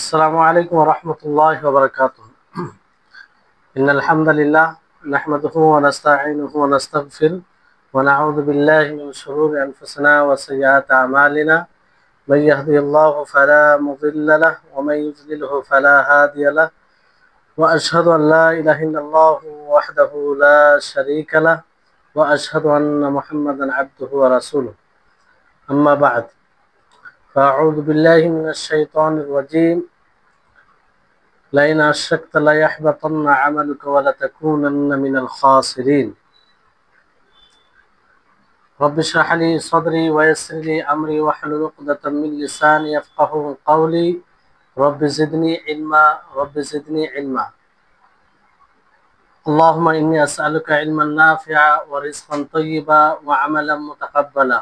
আসসালামু আলাইকুম ওয়া রাহমাতুল্লাহি ওয়া বারাকাতুহু। ইন্নাল হামদালিল্লাহ নাহমাদুহু ওয়া নাস্তাঈনুহু ওয়া নাস্তাগফিরুহ ওয়া নাউযু বিল্লাহি মিন শুরুরি আনফুসিনা ওয়া সাইয়্যাতি আমালিনা। মান ইয়াহদিহিল্লাহু ফালা মুদিল্লা লাহু ওয়া মান ইউদ্লিলহু ফালা হাদিয়া লাহু ওয়া আশহাদু আন লা ইলাহা ইল্লাল্লাহু ওয়াহদাহু লা শারীকা লাহু ওয়া আশহাদু আন্না মুহাম্মাদান আবদুহু ওয়া রাসূলুহু। আম্মা বা'দ। ফাআউযু বিল্লাহি মিনাশ শাইতানির রাজীম। لئن أشركت ليحبطن عملك ولتكونن من الخاسرين رب اشرح لي صدري ويسر لي أمري واحلل عقدة من لساني يفقهوا قولي رب زدني علما رب زدني علما اللهم إني أسألك علما نافعا ورزقا طيبا وعملا متقبلا।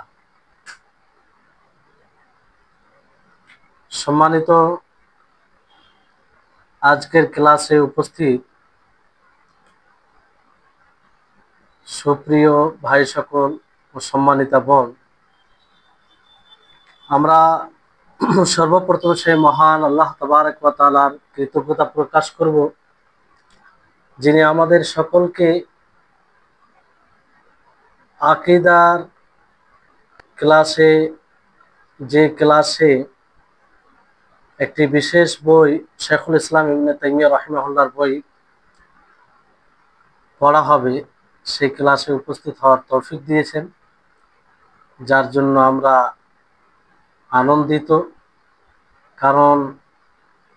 সম্মানিত আজকের ক্লাসে উপস্থিত সুপ্রিয় ভাই সকল ও সম্মানিতা বোন, আমরা সর্বপ্রথম সেই মহান আল্লাহ তাবারক ওয়া তাআলার কৃতজ্ঞতা প্রকাশ করব, যিনি আমাদের সকলকে আকীদার ক্লাসে একটি বিশেষ বই শেখুল ইসলাম ইবনে তাইমিয়া রাহিমাহুল্লাহর বই পড়া হবে, সেই ক্লাসে উপস্থিত হওয়ার তৌফিক দিয়েছেন, যার জন্য আমরা আনন্দিত। কারণ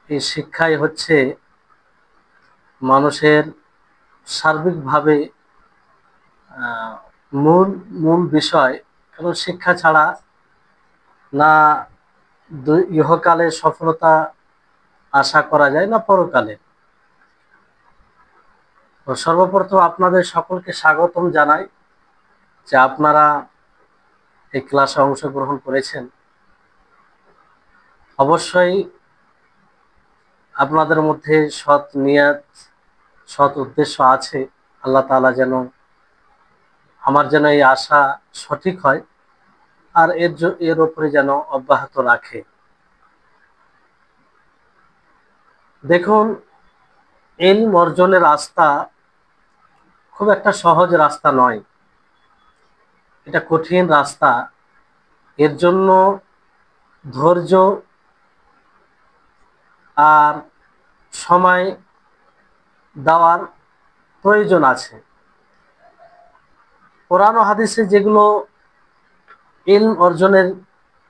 এই শিক্ষাই হচ্ছে মানুষের সার্বিকভাবে মূল বিষয়। কারণ শিক্ষা ছাড়া না ইহকালে সফলতা আশা করা যায়, না পরকালে। তো সর্বপ্রথম আপনাদের সকলকে স্বাগতম জানাই যে আপনারা এই ক্লাসে অংশগ্রহণ করেছেন। অবশ্যই আপনাদের মধ্যে সৎ নিয়ত, সৎ উদ্দেশ্য আছে। আল্লাহ তাআলা যেন আমার যেন এই আশা সঠিক হয় আর এর উপরে যেন অব্যাহত রাখে। দেখুন, ইলম অর্জনের রাস্তা খুব একটা সহজ রাস্তা নয়, এটা কঠিন রাস্তা। এর জন্য ধৈর্য আর সময় দেওয়ার প্রয়োজন আছে। কোরআন ও হাদিসে যেগুলো ইলম অর্জনের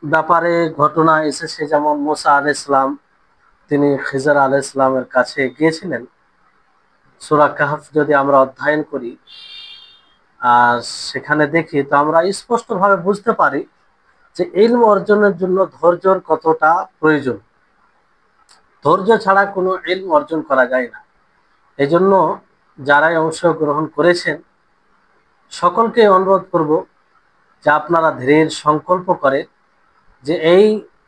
ব্যাপারে ঘটনা এসেছে, যেমন মুসা আলাইহিস সালাম তিনি খিজর আলাইহিস সালামের কাছে গিয়েছিলেন। সূরা কাহফ যদি আমরা অধ্যয়ন করি আর সেখানে দেখি, তো আমরা স্পষ্টভাবে বুঝতে পারি যে ইলম অর্জনের জন্য ধৈর্যর কতটা প্রয়োজন। ধৈর্য ছাড়া কোনো ইলম অর্জন করা যায় না। এজন্য যারাই অংশগ্রহণ করেছেন সকলকে অনুরোধ করব যে আপনারা দৃঢ় সংকল্প করে যে এই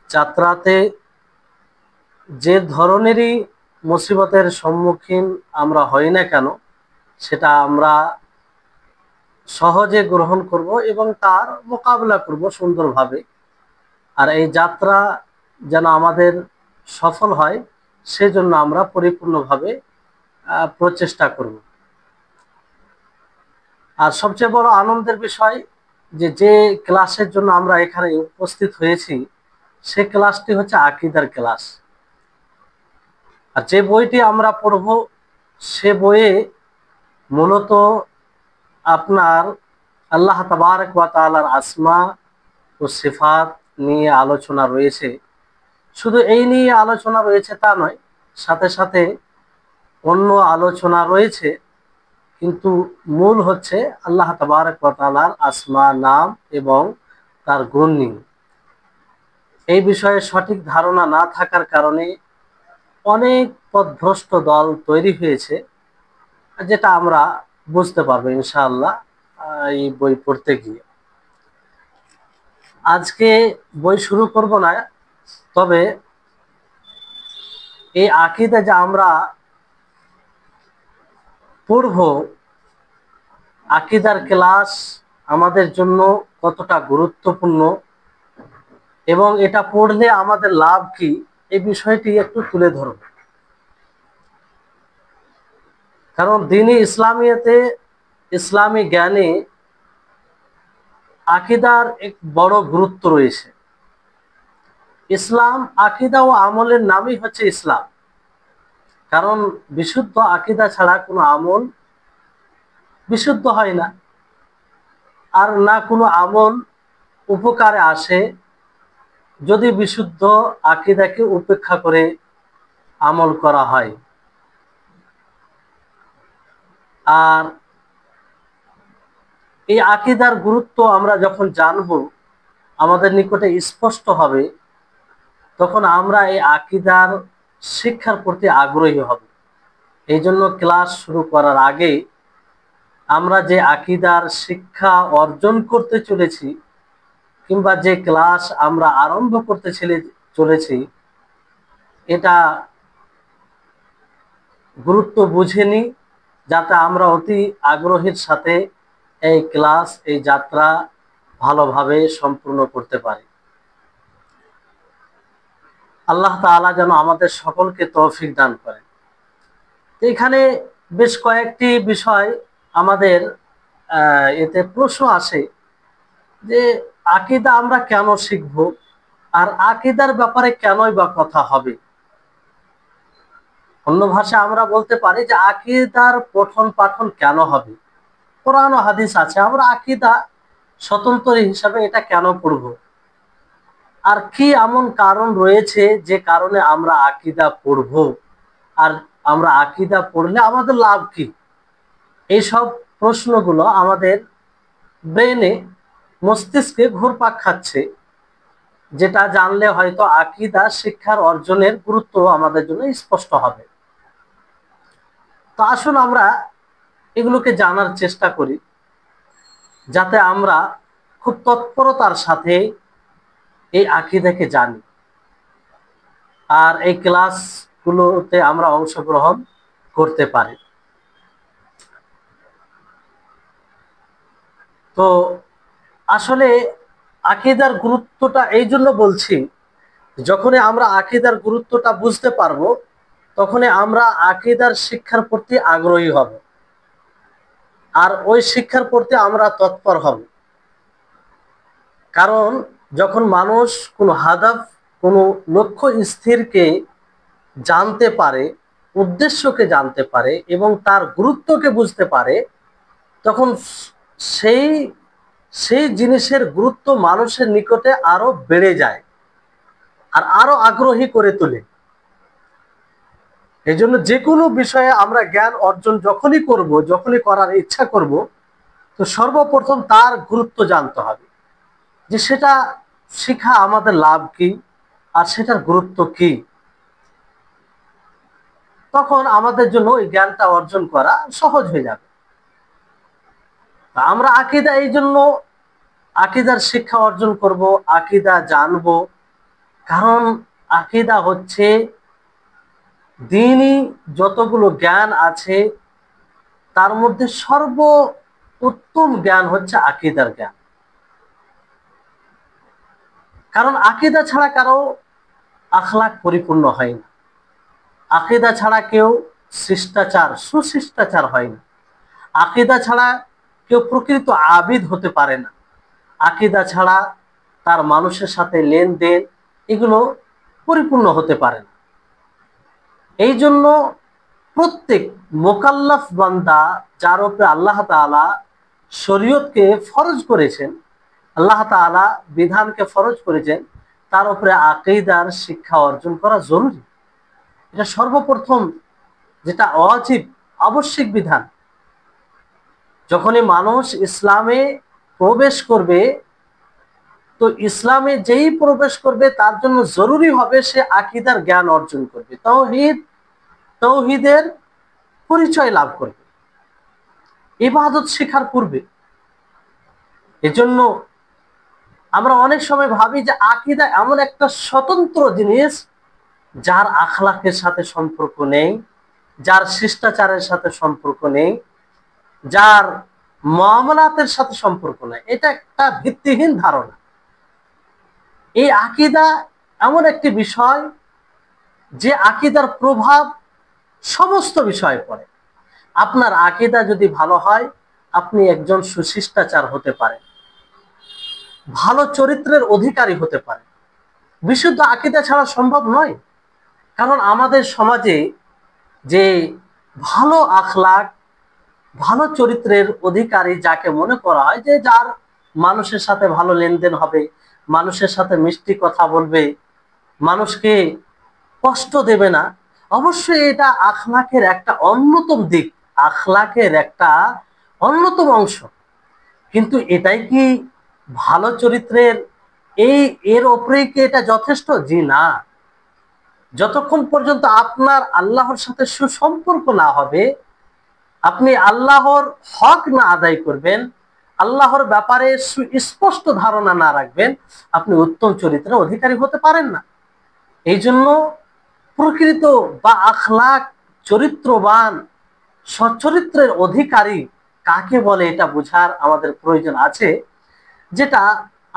যাত্রাতে যে ধরনেরই মুসিবতের সম্মুখীন আমরা হই না কেন, সেটা আমরা সহজে গ্রহণ করব এবং তার মোকাবিলা করব সুন্দরভাবে। আর এই যাত্রা যেন আমাদের সফল হয়, সেজন্য আমরা পরিপূর্ণভাবে প্রচেষ্টা করব। আর সবচেয়ে বড় আনন্দের বিষয় যে ক্লাসের জন্য আমরা এখানে উপস্থিত হয়েছি, সে ক্লাসটি হচ্ছে আকীদার ক্লাস। আর যে বইটি আমরা পড়ব সে বইয়ে মূলত আপনার আল্লাহ তাবারক ওয়া তাআলার আসমা ও সিফাত নিয়ে আলোচনা রয়েছে। শুধু এই নিয়ে আলোচনা রয়েছে তা নয়, সাথে সাথে অন্য আলোচনা রয়েছে, কিন্তু মূল হচ্ছে আল্লাহ তাবারক ওয়া তাআলার আসমা, নাম এবং তার গুণ নিয়ে। এই বিষয়ে সঠিক ধারণা না থাকার কারণে অনেক পথভ্রষ্ট দল তৈরি হয়েছে, যেটা আমরা বুঝতে পারবো ইনশাআল্লাহ এই বই পড়তে গিয়ে। আজকে বই শুরু করব না, তবে এই আকীদা যা আমরা পড়ব, আকীদার ক্লাস আমাদের জন্য কতটা গুরুত্বপূর্ণ এবং এটা পড়লে আমাদের লাভ কি, এই বিষয়টি একটু তুলে ধরব। কারণ দ্বীনি ইসলামিয়াতে, ইসলামী জ্ঞানে আকীদার এক বড় গুরুত্ব রয়েছে। ইসলাম, আকীদা ও আমলের নামই হচ্ছে ইসলাম। কারণ বিশুদ্ধ আকীদা ছাড়া কোনো আমল বিশুদ্ধ হয় না, আর না কোনো আমল উপকারে আসে যদি বিশুদ্ধ আকীদাকে উপেক্ষা করে আমল করা হয়। আর এই আকীদার গুরুত্ব আমরা যখন জানব, আমাদের নিকটে স্পষ্ট হবে, তখন আমরা এই আকীদার শিক্ষার প্রতি আগ্রহী হব। এই জন্য ক্লাস শুরু করার আগে আমরা যে আকীদার শিক্ষা অর্জন করতে চলেছি, কিংবা যে ক্লাস আমরা আরম্ভ করতে চলেছি, এটা গুরুত্ব বুঝে নিই, যাতে আমরা অতি আগ্রহের সাথে এই ক্লাস, এই যাত্রা ভালোভাবে সম্পূর্ণ করতে পারি। আল্লাহ তাআলা যেন আমাদের সকলকে তৌফিক দান করেন। এখানে বেশ কয়েকটি বিষয় আমাদের এতে প্রশ্ন আসে যে আকীদা আমরা কেন শিখব, আর আকীদার ব্যাপারে কেনই বা কথা হবে। অন্য ভাষায় আমরা বলতে পারি যে আকীদার পঠন পাঠন কেন হবে। কোরআন ও হাদিস আছে, আমরা আকীদা স্বতন্ত্র হিসাবে এটা কেন পড়ব, আর কি এমন কারণ রয়েছে যে কারণে আমরা আকীদা পড়ব, আর আমরা আকীদা পড়লে আমাদের লাভ কি। এইসব প্রশ্নগুলো আমাদের ব্রেনে, মস্তিষ্কে ঘুরপাক খাচ্ছে, যেটা জানলে হয়তো আকীদা শিক্ষার অর্জনের গুরুত্ব আমাদের জন্য স্পষ্ট হবে। তো আসুন আমরা এগুলোকে জানার চেষ্টা করি, যাতে আমরা খুব তৎপরতার সাথে এই আকীদাকে জানি আর এই ক্লাসগুলোতে আমরা অংশগ্রহণ করতে পারি। তো আসলে আকীদার গুরুত্বটা এই জন্য বলছি, যখনই আমরা আকীদার গুরুত্বটা বুঝতে পারবো, তখনই আমরা আকীদার শিক্ষার প্রতি আগ্রহী হব, আর ওই শিক্ষার প্রতি আমরা তৎপর হব। কারণ যখন মানুষ কোনো হাদাফ, কোনো লক্ষ্য স্থিরকে জানতে পারে, উদ্দেশ্যকে জানতে পারে এবং তার গুরুত্বকে বুঝতে পারে, তখন সেই সেই জিনিসের গুরুত্ব মানুষের নিকটে আরো বেড়ে যায় আর আরো আগ্রহী করে তোলে। এই জন্য যে কোনো বিষয়ে আমরা জ্ঞান অর্জন যখনই করব, যখনই করার ইচ্ছা করব, তো সর্বপ্রথম তার গুরুত্ব জানতে হবে, যে সেটা শিখা আমাদের লাভ কি আর সেটার গুরুত্ব কি। তখন আমাদের জন্য এই জ্ঞানটা অর্জন করা সহজ হয়ে যাবে। আমরা আকীদা, এই জন্য আকীদার শিক্ষা অর্জন করব, আকীদা জানব, কারণ আকীদা হচ্ছে দ্বীনি যতগুলো জ্ঞান আছে তার মধ্যে সর্বোত্তম জ্ঞান হচ্ছে আকীদার জ্ঞান। কারণ আকীদা ছাড়া কারো আখলাক পরিপূর্ণ হয় না, আকীদা ছাড়া কেউ শিষ্টাচার, সুশিষ্টাচার হয় না, আকীদা ছাড়া কেউ প্রকৃত আবিদ হতে পারে না, আকীদা ছাড়া তার মানুষের সাথে লেনদেন এগুলো পরিপূর্ণ হতে পারে না। এই জন্য প্রত্যেক মোকাল্লাফ বান্দা, যার উপরে আল্লাহ তাআলা শরীয়তকে ফরজ করেছেন, আল্লাহ তাআলা বিধানকে ফরজ করেছেন, তার উপরে আকীদার শিক্ষা অর্জন করা জরুরি। এটা সর্বপ্রথম, যেটা ওয়াজিব, আবশ্যিক বিধান। যখনই মানুষ ইসলামে প্রবেশ করবে, তো ইসলামে যেই প্রবেশ করবে তার জন্য জরুরি হবে সে আকীদার জ্ঞান অর্জন করবে, তাওহীদের পরিচয় লাভ করবে ইবাদত শেখার পূর্বে। এজন্য আমরা অনেক সময় ভাবি যে আকীদা এমন একটা স্বতন্ত্র জিনিস, যার আখলাকের সাথে সম্পর্ক নেই, যার শিষ্টাচারের সাথে সম্পর্ক নেই, যার মুআমালাতের সাথে সম্পর্ক নেই। এটা একটা ভিত্তিহীন ধারণা। এই আকীদা এমন একটি বিষয় যে আকীদার প্রভাব সমস্ত বিষয়ে পড়ে। আপনার আকীদা যদি ভালো হয়, আপনি একজন সুশিষ্টাচার হতে পারেন, ভালো চরিত্রের অধিকারী হতে পারেন। বিশুদ্ধ আকীদা ছাড়া সম্ভব নয়। কারণ আমাদের সমাজে যে ভালো আখলাক, ভালো চরিত্রের অধিকারী যাকে মনে করা হয়, যে যার মানুষের সাথে ভালো লেনদেন হবে, মানুষের সাথে মিষ্টি কথা বলবে, মানুষকে কষ্ট দেবে না, অবশ্যই এটা আখলাকের একটা অন্যতম দিক, আখলাকের একটা অন্যতম অংশ। কিন্তু এটাই কি ভালো চরিত্রের এর ওপরেই কি এটা যথেষ্ট? জি না। যতক্ষণ পর্যন্ত আপনার আল্লাহর সাথে সুসম্পর্ক না হবে, আপনি আল্লাহর হক না আদায় করবেন, আল্লাহর ব্যাপারে সুস্পষ্ট ধারণা না রাখবেন, আপনি উত্তম চরিত্রের অধিকারী হতে পারেন না। এই জন্য প্রকৃত বা আখলাক, চরিত্রবান, সচ্চরিত্রের অধিকারী কাকে বলে এটা বোঝার আমাদের প্রয়োজন আছে। যেটা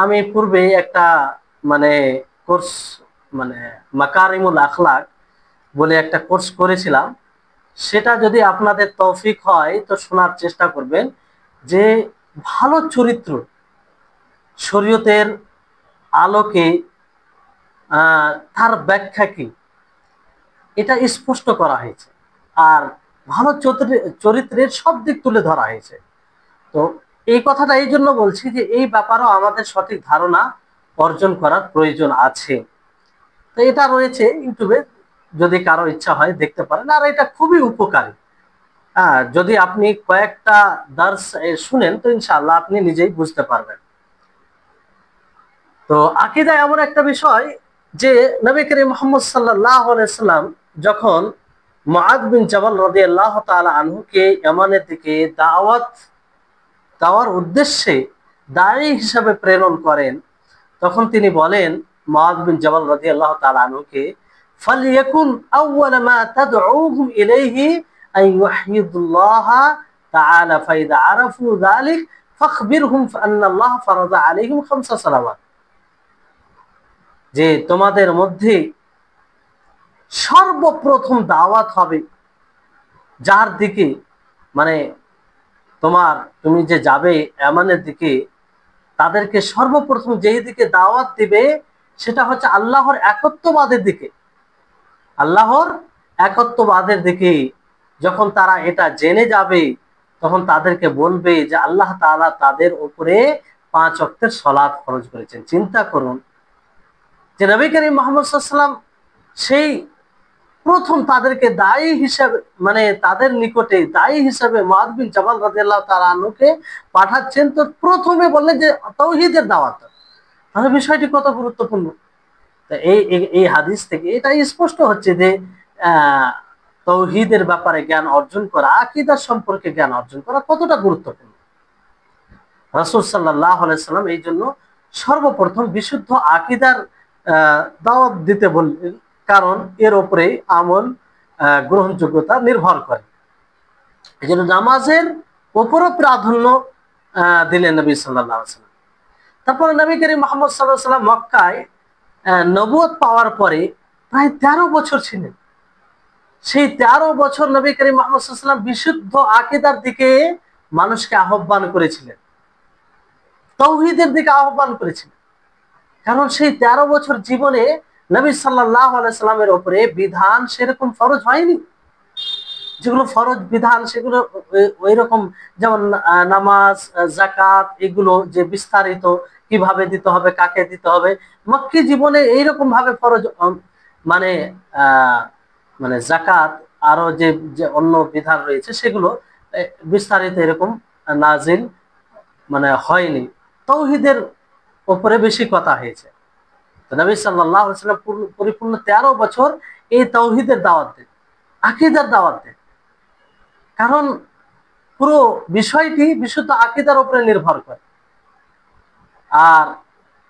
আমি পূর্বে একটা মানে কোর্স, মানে মাকারিমুল আখলাক বলে একটা কোর্স করেছিলাম। সেটা যদি আপনাদের তৌফিক হয় তো শোনার চেষ্টা করবেন, যে ভালো চরিত্র শরীয়তের আলোকে তার ব্যাখ্যা কি, এটা স্পষ্ট করা হয়েছে। আর ভালো চরিত্রের সব দিক তুলে ধরা হয়েছে। তো এই কথাটা এই জন্য বলছি যে এই ব্যাপারেও আমাদের সঠিক ধারণা অর্জন করার প্রয়োজন আছে। তো এটা রয়েছে ইউটিউবে, যদি কারো ইচ্ছা হয় দেখতে পারেন। আর এটা খুবই উপকারী। হ্যাঁ, যদি আপনি কয়েকটা দার্স শুনেন তো ইনশাআল্লাহ আপনি নিজেই বুঝতে পারবেন। তো আকীদা এমন একটা বিষয় যে নবী করিম মুহাম্মদ সাল্লাল্লাহু আলাইহি সাল্লাম যখন মুআদ বিন জাবাল রাদিয়াল্লাহু তাআলা আনহুকে ইয়ামানের দিকে দেওয়ার উদ্দেশ্যে দায়ী হিসাবে প্রেরণ করেন, তখন তিনি বলেন মুআদ বিন জাবাল রাদিয়াল্লাহু তাআলা আনহুকে, ফালইয়াকুন আউওয়ালা মা তাদউহুম ইলাইহি আন ইউহিদুল্লাহ তাআলা ফাইদা আরাফু যালিক ফাখবিরহুম আন্নাল্লাহ ফারাযা আলাইহিম খামসা সালাওয়াত। যে তোমাদের মধ্যে সর্বপ্রথম দাওয়াত হবে যার দিকে, মানে তুমি যে যাবে ইয়ামানের দিকে, তাদেরকে সর্বপ্রথম যেই দিকে দাওয়াত দিবে সেটা হচ্ছে আল্লাহর একত্ববাদের দিকে। আল্লাহর একত্ববাদের দিকে যখন তারা এটা জেনে যাবে, তখন তাদেরকে বলবে যে আল্লাহ তাআলা তাদের উপরে 5 ওয়াক্তের সালাত ফরজ করেছেন। চিন্তা করুন যে নবী করিম মুহাম্মদ সাল্লাল্লাহু আলাইহি ওয়াসাল্লাম সেই প্রথম তাদেরকে দায়ী হিসাবে, মানে তাদের নিকটে দায়ী হিসাবে মুআদ বিন জাবাল রাদিয়াল্লাহু তাআলা আনহুকে পাঠাচ্ছেন। তো প্রথমে বললেন যে তাওহীদের দাওয়াত। তাহলে বিষয়টি কত গুরুত্বপূর্ণ। তো এই হাদিস থেকে এটা স্পষ্ট হচ্ছে যে তাওহীদের ব্যাপারে জ্ঞান অর্জন করা, আকীদা সম্পর্কে জ্ঞান অর্জন করা কতটা গুরুত্বপূর্ণ। রাসূল সাল্লাল্লাহু আলাইহি সাল্লাম এই জন্য সর্বপ্রথম বিশুদ্ধ আকীদার দাওয়াত দিতে বললেন, কারণ এর উপরে আমল গ্রহণযোগ্যতা নির্ভর করে। এই জন্য নামাজের উপরও প্রাধান্য দিলেন নবী সাল্লাল্লাহু আলাইহি সাল্লাম। তারপরে নবী করিম মুহাম্মদ সাল্লাল্লাহু আলাইহি সাল্লাম মক্কায় নবুয়ত পাওয়ার পরে প্রায় 13 বছর ছিলেন। সেই 13 বছর নবী করিম মুহাম্মদ সাল্লাল্লাহু আলাইহি সাল্লাম বিশুদ্ধ আকীদার দিকে মানুষকে আহ্বান করেছিলেন, তাওহীদের দিকে আহ্বান করেছিলেন। কারণ সেই 13 বছর জীবনে নবী সাল্লাল্লাহু আলাইহি সাল্লামের উপরে বিধান সেরকম ফরজ হয়নি। যেগুলো ফরজ বিধান সেগুলো ওই রকম, যেমন নামাজ, যাকাত, এগুলো যে বিস্তারিত কিভাবে দিতে হবে, কাকে দিতে হবে, মক্কি জীবনে এইরকম ভাবে ফরজ, মানে মানে যাকাত আরো যে যে অন্য বিধান রয়েছে সেগুলো বিস্তারিত এরকম নাজিল মানে হয়নি। তাওহীদের উপরে বেশি কথা হয়েছে। তো নবী সাল্লাল্লাহু আলাইহি ওয়াসাল্লাম পরিপূর্ণ 13 বছর এই তাওহীদের দাওয়াত দেন, আকীদার দাওয়াত দেন। কারণ পুরো বিষয়টি বিশুদ্ধ আকীদার উপরে নির্ভর করে। আর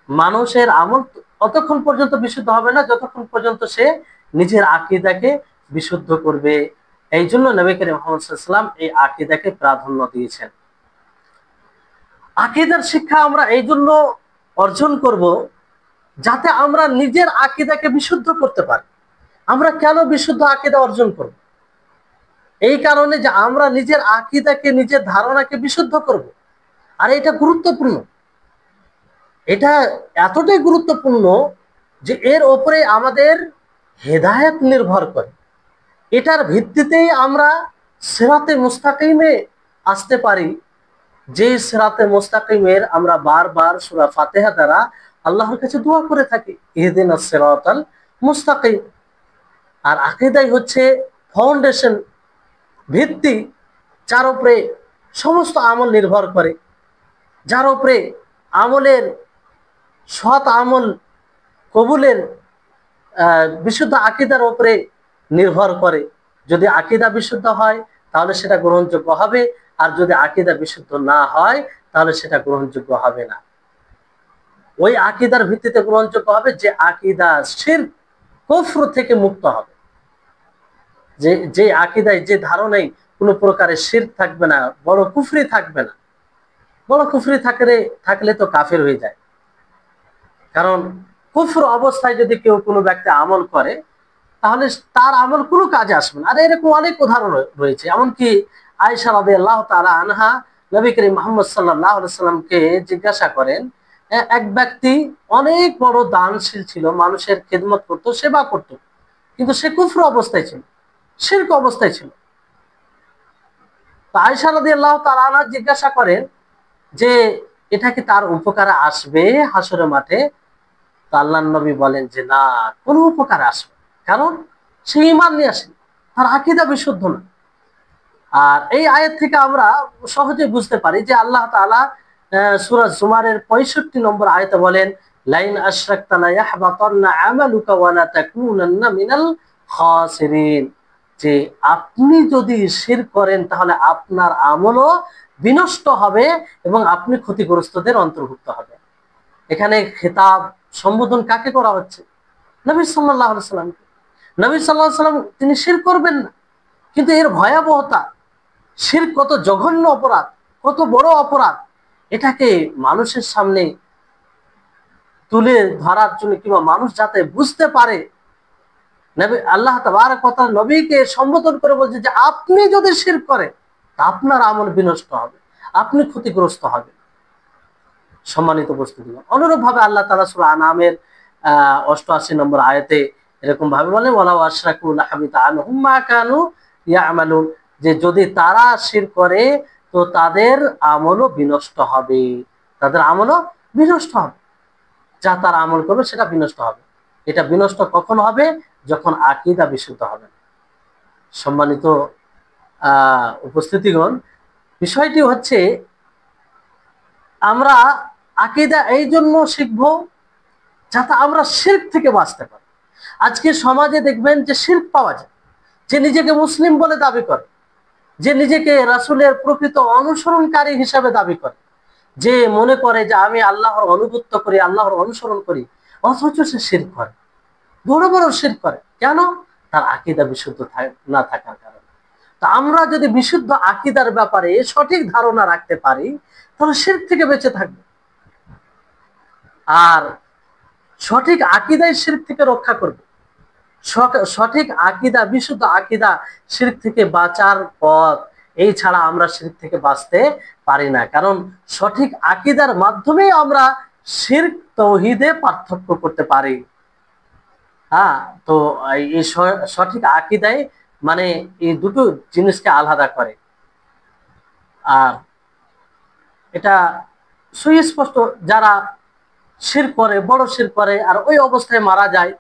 মানুষের আমল ততক্ষণ পর্যন্ত বিশুদ্ধ হবে না যতক্ষণ পর্যন্ত সে নিজের আকীদাকে বিশুদ্ধ করবে। এই জন্য নবী করিম মুহাম্মদ সাল্লাল্লাহু আলাইহি ওয়াসাল্লাম এই আকীদাকে প্রাধান্য দিয়েছেন। আকীদার শিক্ষা আমরা এই জন্য অর্জন করব যাতে আমরা নিজের আকীদাকে বিশুদ্ধ করতে পারি। আমরা কেন বিশুদ্ধ আকীদা অর্জন করব? এই কারণে যে আমরা নিজের আকীদাকে, নিজের ধারণাকে বিশুদ্ধ করব। আর এটা গুরুত্বপূর্ণ, এটা এতটাই গুরুত্বপূর্ণ যে এর ওপরে আমাদের হেদায়েত নির্ভর করে। এটার ভিত্তিতেই আমরা সিরাতে মুস্তাকিমে আসতে পারি, যে সিরাতে মুস্তাকিমের আমরা বারবার সূরা ফাতিহা দ্বারা আল্লাহর কাছে দোয়া করে থাকি, ইহদিনাস সিরাতাল মুস্তাকিম। আর আকীদাই হচ্ছে ফাউন্ডেশন, ভিত্তি, যার উপরে সমস্ত আমল নির্ভর করে, যার উপরে আমলের, সৎ আমল কবুলের বিশুদ্ধ আকীদার উপরে নির্ভর করে। যদি আকীদা বিশুদ্ধ হয় তাহলে সেটা গ্রহণযোগ্য হবে, আর যদি আকীদা বিশুদ্ধ না হয় তাহলে সেটা গ্রহণযোগ্য হবে না। ওই আকীদার ভিত্তিতে গ্রহণযোগ্য হবে যে আকীদা শিরক কুফর থেকে মুক্ত হবে, যে আকীদায়, যে ধারণায় কোনো প্রকারের শিরক থাকবে না, বড় কুফরি থাকবে না। বড় কুফরি থাকলে তো কাফের হয়ে যায়। কারণ কুফর অবস্থায় যদি কেউ, কোনো ব্যক্তি আমল করে, তাহলে তার আমল কোনো কাজে আসবে না। আর এরকম অনেক উদাহরণ রয়েছে। এমনকি আয়েশা রাদিয়াল্লাহু তাআলা আনহা নবী করিম মুহাম্মদ সাল্লাল্লাহু আলাইহি সাল্লামকে জিজ্ঞাসা করেন, এক ব্যক্তি অনেক বড় দানশীল ছিল, মানুষের খেদমত করত, সেবা করত, কিন্তু সে কুফর অবস্থায় ছিল, শিরক অবস্থায় ছিল। তো আয়েশা রাদিয়াল্লাহু তাআলা আনহা জিজ্ঞাসা করেন যে এটা কি তার উপকারে আসবে হাসরের মাঠে? তো আল্লাহর নবী বলেন যে না, কোনো উপকার আসবে, কারণ সে ঈমান নিয়ে আসে, তার আকীদা বিশুদ্ধ না। আর এই আয়াত থেকে আমরা সহজে বুঝতে পারি যে আল্লাহ তাআলা সূরা জুমারের 65 নম্বর আয়াতে বলেন, লাইন আশরাকতা লা ইয়াহবাতান্না আমালুকা ওয়া লা তাকুনান্না মিনাল খাসিরিন, যে আপনি যদি শিরক করেন তাহলে আপনার আমলও বিনষ্ট হবে এবং আপনি ক্ষতিগ্রস্তদের অন্তর্ভুক্ত হবে। এখানে খেতাব, সম্বোধন কাকে করা হচ্ছে? নবী সাল্লাল্লাহু আলাইহি সাল্লামকে। নবী সাল্লাল্লাহু আলাইহি সাল্লাম তিনি শিরক করবেন না, কিন্তু এর ভয়াবহতা, শিরক কত জঘন্য অপরাধ, কত বড় অপরাধ, এটাকে মানুষের সামনে তুলে ধরার জন্য, কিংবা মানুষ যাতে বুঝতে পারে, নবী আল্লাহ তাবারক ওয়া তাআলা নবীকে সম্বোধন করে বলছে যে আপনি যদি শিরক করেন তা আপনার আমল বিনষ্ট হবে, আপনি ক্ষতিগ্রস্ত হবেন। সম্মানিত উপস্থিতি, অনুরূপ ভাবে আল্লাহ তাআলা সূরা আনামের 88 নম্বর আয়াতে এরকম ভাবে বলেন, ওয়ালাউ আশরাকু লাহাবিতা আনহুম মা কানু ইয়ামালুন, যে যদি তারা শিরক করে তো তাদের আমলও বিনষ্ট হবে, তাদের আমলও বিনষ্ট হবে, যা তারা আমল করবে সেটা বিনষ্ট হবে। এটা বিনষ্ট কখন হবে? যখন আকীদা বিশুদ্ধ হবে। সম্মানিত উপস্থিতিগণ, বিষয়টি হচ্ছে আমরা আকীদা এই জন্য শিখবো যাতে আমরা শিরক থেকে বাঁচতে পারি। আজকে সমাজে দেখবেন যে শিরক পাওয়া যায়, যে নিজেকে মুসলিম বলে দাবি করে, যে নিজেকে রাসূলের প্রকৃত অনুসরণকারী হিসাবে দাবি করে, যে মনে করে যে আমি আল্লাহর আনুগত্য করি, আল্লাহর অনুসরণ করি, অথচ সে শিরক করে, বড় বড় শিরক করে। কেন? তার আকীদা বিশুদ্ধ না থাকার কারণে। তা আমরা যদি বিশুদ্ধ আকীদার ব্যাপারে সঠিক ধারণা রাখতে পারি তাহলে শিরক থেকে বেঁচে থাকবে। আর সঠিক আকীদাই শিরক থেকে রক্ষা করবে। সঠিক আকীদা, বিশুদ্ধ আকীদা শিরক থেকে বাঁচার পথ। এই ছাড়া আমরা শিরক থেকে বাঁচতে পারি না, কারণ সঠিক আকীদার মাধ্যমেই আমরা শিরক তাওহীদে পার্থক্য করতে পারি। হ্যাঁ, তো এই সঠিক আকীদাই মানে এই দুটো জিনিসকে আলাদা করে। আর এটা সুস্পষ্ট, যারা শিরক করে, বড় শিরক করে, আর ওই অবস্থায় মারা যায়,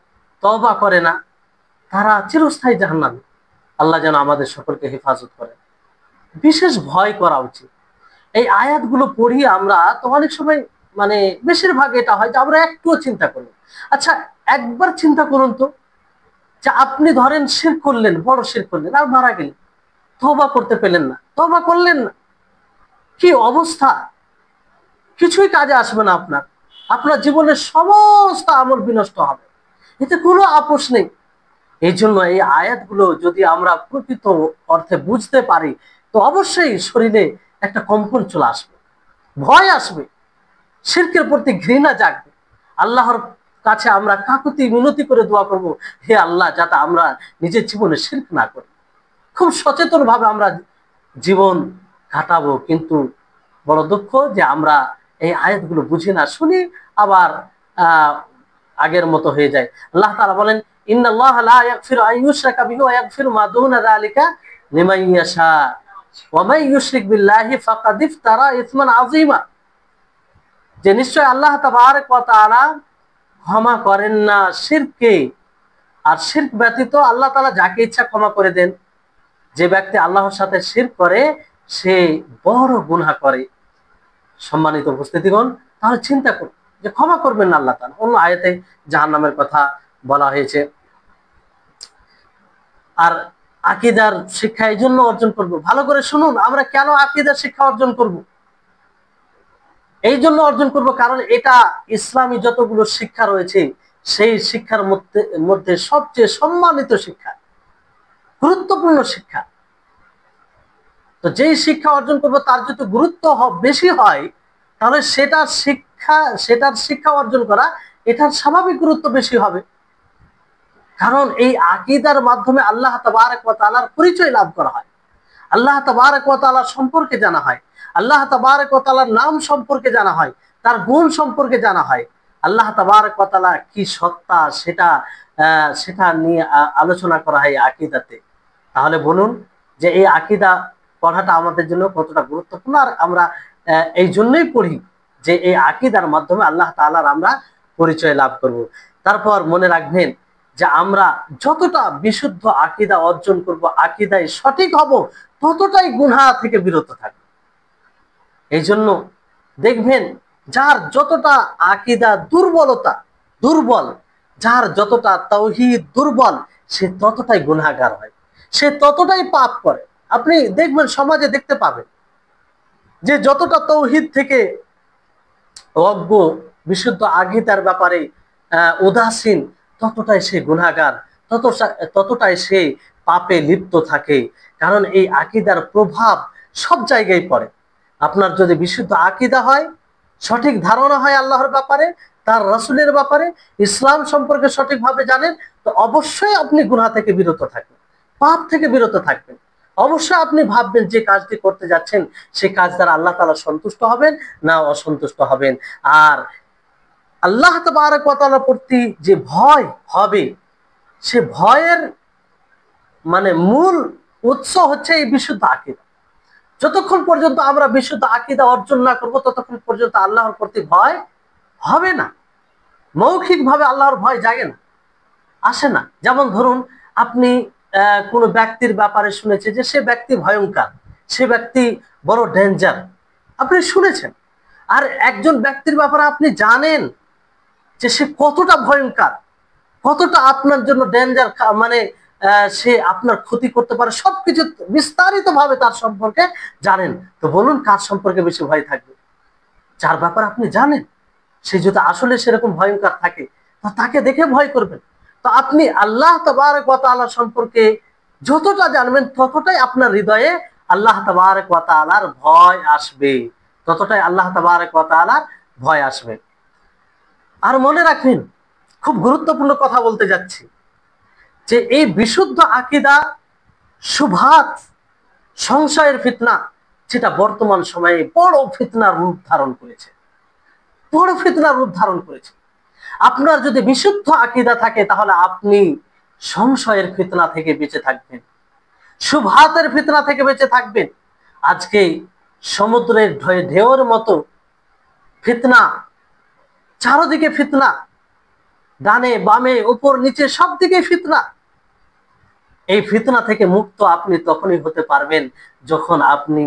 তওবা করে না, তারা চিরস্থায়ী জাহান্নামী। আল্লাহ যেন আমাদের সকলকে হেফাজত করে। বিশেষ ভয় করা উচিত। এই আয়াতগুলো পড়ি আমরা, তো অনেক সময় মানে বেশিরভাগ এটা হয় যে আমরা একটুও চিন্তা করি। আচ্ছা, একবার চিন্তা করুন তো, যে আপনি ধরেন শিরক করলেন, বড় শিরক করলেন, আর মারা গেলেন, তওবা করতে পেলেন না, তওবা করলেন না, কি অবস্থা! কিছুই কাজে আসবে না আপনার, আপনার জীবনের সমস্ত আমল বিনষ্ট হবে, এতে কোনো আপোষ নেই। এই জন্য এই আয়াতগুলো যদি আমরা প্রকৃত অর্থে বুঝতে পারি তো অবশ্যই শরীরে একটা কম্পন চলে আসবে, ভয় আসবে, শিরকের প্রতি ঘৃণা জাগবে, আল্লাহর কাছে আমরা কাকুতি মিনতি করে দোয়া করব, হে আল্লাহ, যাতে আমরা নিজের জীবনে শিরক না করি। খুব সচেতন ভাবে আমরা জীবন কাটাবো, কিন্তু বড় দুঃখ যে আমরা এই আয়াতগুলো বুঝি না, শুনি আবার আগের মতো হয়ে যায়। আল্লাহ তাআলা বলেন, ইন্নাল্লাহা লা ইয়াগফিরু আন ইউশরাকা বিহি ওয়া ইয়াগফিরু মা দুনা যালিকা লিমান ইয়াশা ওয়া মান ইউশরিক বিল্লাহি ফাকাদ ইফতারা ইসমান আযীমা। যে নিশ্চয় আল্লাহ তাবারক ওয়া তাআলা ক্ষমা করেন না শিরককে, আর শিরক ব্যতীত আল্লাহ তাআলা যাকে ইচ্ছা ক্ষমা করে দেন। যে ব্যক্তি আল্লাহর সাথে শিরক করে সে বড় গুনাহ করে। সম্মানিত উপস্থিতিগণ, তাহলে চিন্তা করুন যে ক্ষমা করবেন না আল্লাহ তাআলা। অন্য আয়াতে জাহান্নামের কথা বলা হয়েছে। আর আকীদার শিক্ষা এই জন্য অর্জন করব, ভালো করে শুনুন, আমরা কেন আকীদার শিক্ষা অর্জন করব? এই জন্য অর্জন করব কারণ এটা ইসলামী যতগুলো শিক্ষা রয়েছে সেই শিক্ষার মধ্যে সবচেয়ে সম্মানিত শিক্ষা, গুরুত্বপূর্ণ শিক্ষা। তো যেই শিক্ষা অর্জন করব তার যদি গুরুত্ব বেশি হয়, তাহলে সেটার শিক্ষা অর্জন করা এটার স্বাভাবিক গুরুত্ব বেশি হবে। কারণ এই আকীদার মাধ্যমে আল্লাহ তাবারক ওয়া তাআলার পরিচয় লাভ করা হয়, আল্লাহ তাবারক ওয়া তাআলা সম্পর্কে জানা হয়, আল্লাহ তাবারক ওয়া তাআলার নাম সম্পর্কে জানা হয়, তার গুণ সম্পর্কে জানা হয়, আল্লাহ তাবারক ওয়া তাআলা কি সত্তা সেটা নিয়ে আলোচনা করা হয় আকীদাতে। তাহলে বলুন যে এই আকীদা পড়াটা আমাদের জন্য কতটা গুরুত্বপূর্ণ। আর আমরা এই জন্যই পড়ি যে এই আকীদার মাধ্যমে আল্লাহ তাআলার আমরা পরিচয় লাভ করব। তারপর মনে রাখবেন যে আমরা যতটা বিশুদ্ধ আকীদা অর্জন করব, আকীদায় সঠিক হব, ততটাই গুনাহ থেকে বিরত থাকব। এই জন্য দেখবেন যার যতটা আকীদা দুর্বল, যার যতটা তাওহীদ দুর্বল, সে ততটাই গুনাহগার হয়, সে ততটাই পাপ করে। আপনি দেখবেন সমাজে দেখতে পাবেন যে যতটা তাওহীদ থেকে অজ্ঞ, বিশুদ্ধ আকীদার ব্যাপারে উদাসীন, ততটাই সে গুনাহগার, ততটাই সে পাপে লিপ্ত থাকে। কারণ এই আকীদার প্রভাব সব জায়গায় পড়ে। আপনার যদি বিশুদ্ধ আকীদা হয়, সঠিক ধারণা হয় আল্লাহর ব্যাপারে, তার রাসূলের ব্যাপারে, ইসলাম সম্পর্কে সঠিকভাবে জানেন, তো অবশ্যই আপনি গুনাহ থেকে বিরত থাকবেন, পাপ থেকে বিরত থাকবেন। অবশ্যই আপনি ভাববেন যে কাজটি করতে যাচ্ছেন সেই কাজ দ্বারা আল্লাহ তাআলা সন্তুষ্ট হবেন না অসন্তুষ্ট হবেন। আর আল্লাহ তাবারক ওয়া তাআলার প্রতি যে ভয় হবে, সে ভয়ের মূল উৎস হচ্ছে এই বিশুদ্ধ আকীদা। যতক্ষণ পর্যন্ত আমরা বিশুদ্ধ আকীদা অর্জন না করব, ততক্ষণ পর্যন্ত আল্লাহর প্রতি ভয় হবে না। মৌখিকভাবে আল্লাহর ভয় জাগে না, আসে না। যেমন ধরুন, আপনি কোনো ব্যক্তির ব্যাপারে শুনেছেন যে সে ব্যক্তি ভয়ঙ্কর, সে ব্যক্তি বড় ডেঞ্জার, আপনি শুনেছেন। আর একজন ব্যক্তির ব্যাপারে আপনি জানেন যে সে কতটা ভয়ঙ্কর, কতটা আপনার জন্য ডেঞ্জার, সে আপনার ক্ষতি করতে পারে, সবকিছু বিস্তারিত ভাবে তার সম্পর্কে জানেন। তো বলুন কার সম্পর্কে বেশি ভয় থাকবে? যার ব্যাপারে আপনি জানেন সে যদি আসলে সেরকম ভয়ঙ্কর থাকে, তো তাকে দেখে ভয় করবেন। তো আপনি আল্লাহ তাবারক ওয়া তাআলা সম্পর্কে যতটা জানবেন, ততটাই আপনার হৃদয়ে আল্লাহ তাবারক ওয়া তাআলার ভয় আসবে, ততটাই আল্লাহ তাবারক ওয়া তাআলার ভয় আসবে। আর মনে রাখবেন, খুব গুরুত্বপূর্ণ কথা বলতে যাচ্ছি, যে এই বিশুদ্ধ আকীদা শুবহাত, সংশয়ের ফিতনা, যেটা বর্তমান সময়ে বড় ফিতনার রূপ ধারণ করেছে, বড় ফিতনার রূপ ধারণ করেছে। আপনার যদি বিশুদ্ধ আকীদা থাকে, তাহলে আপনি সংশয়ের ফিতনা থেকে বেঁচে থাকবেন, শুবহাতের ফিতনা থেকে বেঁচে থাকবেন। আজকে সমুদ্রের ঢেউয়ের মতো ফিতনা, চারদিকে ফিতনা, ডানে বামে উপর নিচে সব দিকে ফিতনা। এই ফিতনা থেকে মুক্ত আপনি তখনই হতে পারবেন যখন আপনি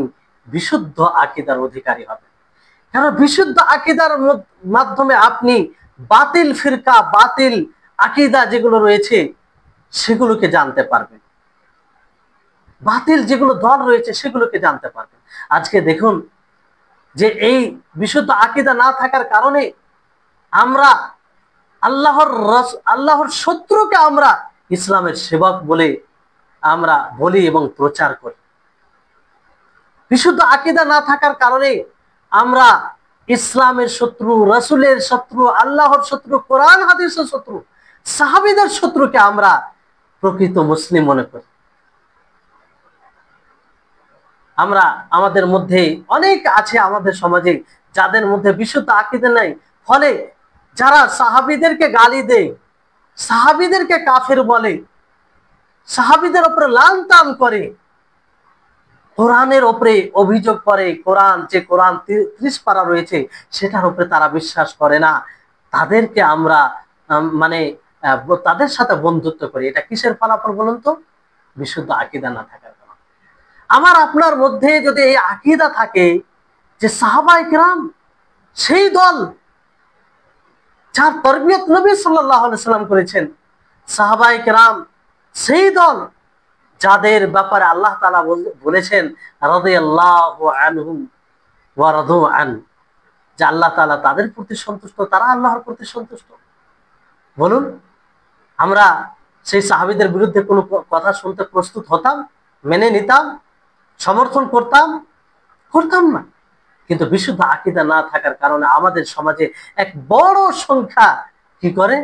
বিশুদ্ধ আকীদার অধিকারী হবেন। কারণ বিশুদ্ধ আকীদার মাধ্যমে আপনি বাতিল ফিরকা, বাতিল আকীদা যেগুলো রয়েছে সেগুলোকে জানতে পারবেন, বাতিল যেগুলো দল রয়েছে সেগুলোকে জানতে পারবেন। আজকে দেখুন যে এই বিশুদ্ধ আকীদা না থাকার কারণে আমরা আল্লাহর শত্রুকে আমরা ইসলামের সেবক বলে আমরা বলি এবং প্রচার করি। বিশুদ্ধ আকীদা না থাকার কারণে আমরা ইসলামের শত্রু, রাসূলের শত্রু, আল্লাহর শত্রু, কোরআন হাদিসের শত্রু, সাহাবীদের শত্রুকে আমরা প্রকৃত মুসলিম মনে করি। আমরা আমাদের মধ্যে অনেক আছে আমাদের সমাজে যাদের মধ্যে বিশুদ্ধ আকীদা নাই, ফলে যারা সাহাবীদেরকে গালি দেয়, সাহাবীদেরকে কাফের বলে, সাহাবীদের উপরে লানতান করে, কোরআনের উপরে অভিযোগ করে, কোরআন 30 পারা রয়েছে সেটার উপরে তারা বিশ্বাস করে না, তাদেরকে আমরা মানে তাদের সাথে বন্ধুত্ব করি। এটা কিসের ফলাফল বলুন তো? বিশুদ্ধ আকীদা না থাকার কারণে। আমার আপনার মধ্যে যদি এই আকীদা থাকে যে সাহাবায়ে কেরাম সেই দল যার তরবিয়ত নবী সাল্লাল্লাহু আলাইহি সাল্লাম করেছেন, সাহাবায়ে কেরাম সেই দল যাদের ব্যাপারে আল্লাহ তাআলা বলেছেন রাদিয়াল্লাহু আনহুম ওয়া রাদু আন, যে আল্লাহ তাআলা তাদের প্রতি সন্তুষ্ট, তারা আল্লাহর প্রতি সন্তুষ্ট। বলুন, আমরা সেই সাহাবীদের বিরুদ্ধে কোনো কথা শুনতে প্রস্তুত হতাম, মেনে নিতাম, সমর্থন করতাম? করতাম না। কিন্তু বিশুদ্ধ আকীদা না থাকার কারণে আমাদের সমাজে এক বড় সংখ্যা কি করে?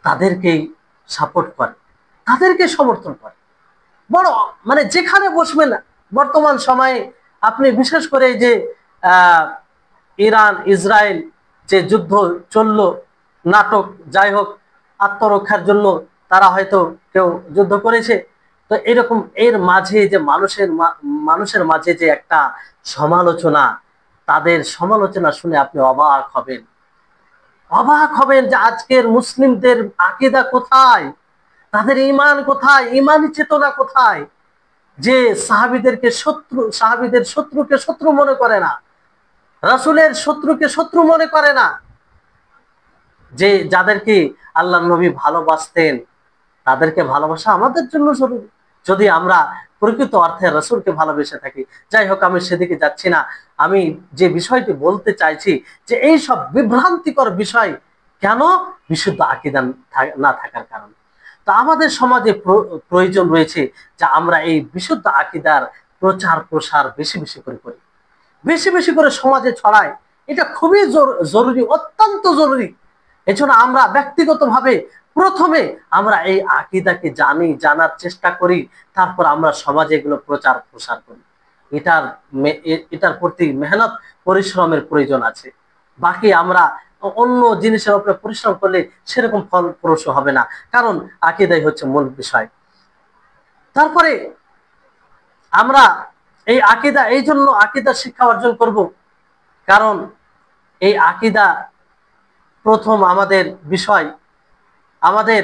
তাদেরকেই সাপোর্ট করে, তাদেরকে সমর্থন করে। বড় মানে যেখানে বসবেন বর্তমান সময়ে আপনি বিশেষ করে যে ইরান ইসরায়েল যে যুদ্ধ চলল, নাটক, যাই হোক, আত্মরক্ষার জন্য তারা হয়তো কেউ যুদ্ধ করেছে, তো এরকম এর মাঝে যে মানুষের মাঝে যে একটা সমালোচনা, তাদের সমালোচনা শুনে আপনি অবাক হবেন, অবাক হবেন যে আজকের মুসলিমদের আকীদা কোথায়, তাদের ঈমান কোথায়, ঈমানি চেতনা কোথায়, যে সাহাবীদেরকে শত্রু, সাহাবীদের শত্রুকে শত্রু মনে করে না, রাসূলের শত্রুকে শত্রু মনে করে না, যে যাদেরকে আল্লাহ নবী ভালোবাসতেন তাদেরকে ভালোবাসা আমাদের জন্য জরুরি, যদি আমরা প্রকৃত অর্থে রাসূলকে ভালোবেসে থাকি। যাই হোক, আমি সেদিকে যাচ্ছি না। আমি যে বিষয়টি বলতে চাইছি যে এই সব বিভ্রান্তিকর বিষয় কেন? বিশুদ্ধ আকীদা না থাকার কারণে। তো আমাদের সমাজে প্রয়োজন রয়েছে যে আমরা এই বিশুদ্ধ আকীদার প্রচার প্রসার বেশি বেশি করে করি, বেশি বেশি করে সমাজে ছড়ায়। এটা খুবই জরুরি, অত্যন্ত জরুরি। এজন্য আমরা ব্যক্তিগতভাবে প্রথমে আমরা এই আকীদাকে জানি, জানার চেষ্টা করি, তারপর আমরা সমাজে এগুলো প্রচার প্রসার করি। এটার প্রতি মেহনত পরিশ্রমের প্রয়োজন আছে। বাকি আমরা অন্য জিনিসের উপরে পরিশ্রম করলে সেরকম ফলপ্রসূ হবে না, কারণ আকীদাই হচ্ছে মূল বিষয়। তারপরে আমরা এই আকীদা, এই জন্য আকীদার শিক্ষা অর্জন করব, কারণ এই আকীদা প্রথম আমাদের বিষয়, আমাদের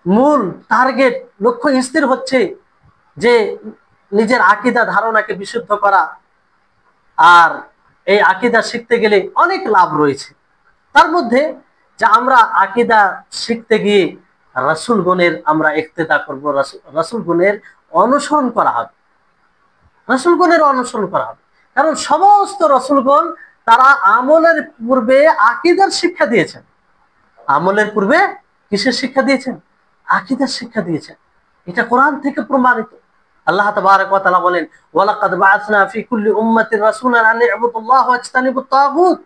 মূল টার্গেট, লক্ষ্য স্থির হচ্ছে যে নিজের আকীদা ধারণাকে বিশুদ্ধ করা। আর এই আকীদা শিখতে গেলে অনেক লাভ রয়েছে। তার মধ্যে যে আমরা আকীদা শিখতে গিয়ে রাসূলগণের আমরা ইক্তেদা করব, রাসূলগণের অনুসরণ করা হবে, রাসূলগণের অনুসরণ করা হবে। কারণ সমস্ত রাসূলগণ তারা আমলের পূর্বে আকীদার শিক্ষা দিয়েছেন। আমলের পূর্বে কিসের শিক্ষা দিয়েছেন? আকীদার শিক্ষা দিয়েছেন। এটা কোরআন থেকে প্রমাণিত। আল্লাহ তাবারক ওয়া তাআলা বলেন, ওয়ালাকাদ বাআসনা ফি কুল্লি উম্মাতির রাসূলান আন ইবুদুল্লাহ ওয়া ইজতানিবুত তাগুত।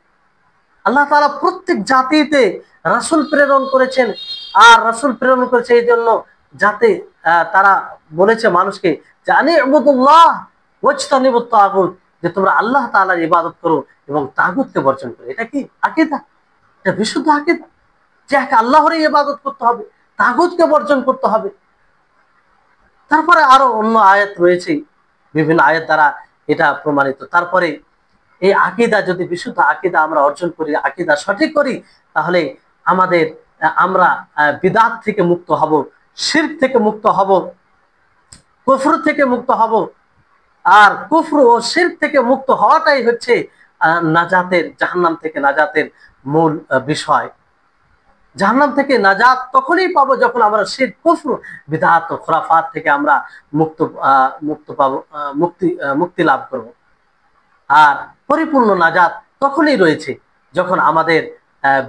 আল্লাহ তাআলা প্রত্যেক জাতিতে রাসূল প্রেরণ করেছেন, আর রাসূল প্রেরণ করেছে এই জন্য যাতে তারা বলেছে মানুষকে যে আন ইবুদুল্লাহ ওয়া ইজতানিবুত তাগুত, যে তোমরা আল্লাহ তাআলার ইবাদত করো এবং তাগুতকে বর্জন করো। এটা কি আকীদা? এটা বিশুদ্ধ আকীদা যে এক আল্লাহরই ইবাদত করতে হবে, তাগুতকে বর্জন করতে হবে। তারপরে আরো অন্য আয়াত রয়েছে, বিভিন্ন আয়াত দ্বারা এটা প্রমাণিত। তারপরে এই আকীদা, যদি বিশুদ্ধ আকীদা আমরা অর্জন করি, আকীদা সঠিক করি, তাহলে আমরা বিদআত থেকে মুক্ত হব, শিরক থেকে মুক্ত হব, কুফর থেকে মুক্ত হব। আর কুফর ও শিরক থেকে মুক্ত হওয়াটাই হচ্ছে নাজাতের, জাহান্নাম থেকে নাজাতের মূল বিষয়। জাহান্নাম থেকে নাজাত তখনই পাবো যখন আমরা শিরক, কুফর, বিদআত ও খুরাফাত থেকে আমরা মুক্তি লাভ করব। আর পরিপূর্ণ নাজাত তখনই রয়েছে যখন আমাদের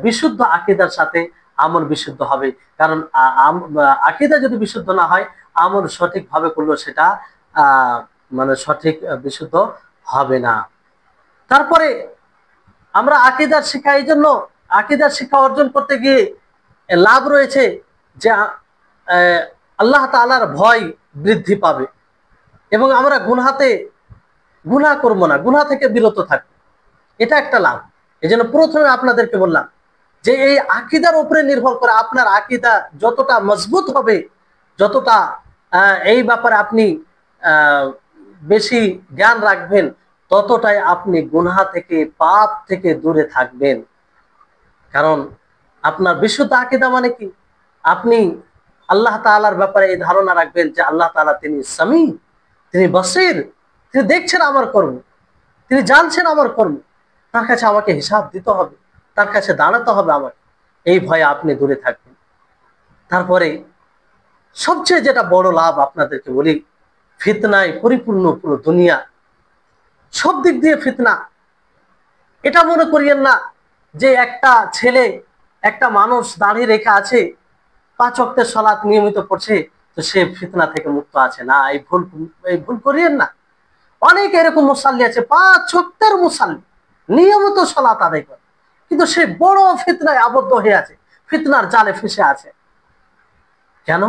বিশুদ্ধ আকীদার সাথে আমল বিশুদ্ধ হবে। কারণ আকীদা যদি বিশুদ্ধ না হয়, আমল সঠিকভাবে করলেও সেটা মানে সঠিক বিশুদ্ধ হবে না। তারপরে আমরা আকীদার শিক্ষা, এই জন্য আকীদার শিক্ষা অর্জন করতে গিয়ে লাভ রয়েছে যে আল্লাহ তাআলার ভয় বৃদ্ধি পাবে এবং আমরা গুনাহ করবো না, গুনাহ থেকে বিরত থাকবো, এটা একটা লাভ। এই জন্য প্রথমে আপনাদেরকে বললাম যে এই আকীদার উপরে নির্ভর করে, আপনার আকীদা যতটা মজবুত হবে, যতটা এই ব্যাপারে আপনি বেশি জ্ঞান রাখবেন, ততটাই আপনি গুনাহ থেকে, পাপ থেকে দূরে থাকবেন। কারণ আপনার বিশুদ্ধ আকীদা মানে কি, আপনি আল্লাহ তাআলার ব্যাপারে এই ধারণা রাখবেন যে আল্লাহ তাআলা তিনি সামি, তিনি বসির, তিনি দেখছেন আমার কর্ম, তিনি জানছেন আমার কর্ম, তার কাছে আমাকে হিসাব দিতে হবে, তার কাছে দাঁড়াতে হবে আমাকে, এই ভয়ে আপনি দূরে থাকবেন। তারপরে সবচেয়ে যেটা বড় লাভ আপনাদেরকে বলি, ফিতনায় পরিপূর্ণ পুরো দুনিয়া, সব দিক দিয়ে ফিতনা। এটা মনে করিয়েন না যে একটা ছেলে, একটা মানুষ দাঁড়িয়ে রেখে আছে, 5 ওয়াক্তের সালাত নিয়মিত পড়ছে, তো সে ফিতনা থেকে মুক্ত আছে, না, এই ভুল করিয়েন না। অনেক এরকম মুসাল্লি আছে, 5 ওয়াক্তের মুসাল্লি, নিয়মিত সালাত আদায় করে, কিন্তু সে বড় ফিতনায় আবদ্ধ হয়ে আছে, ফিতনার জালে ফেসে আছে। কেন?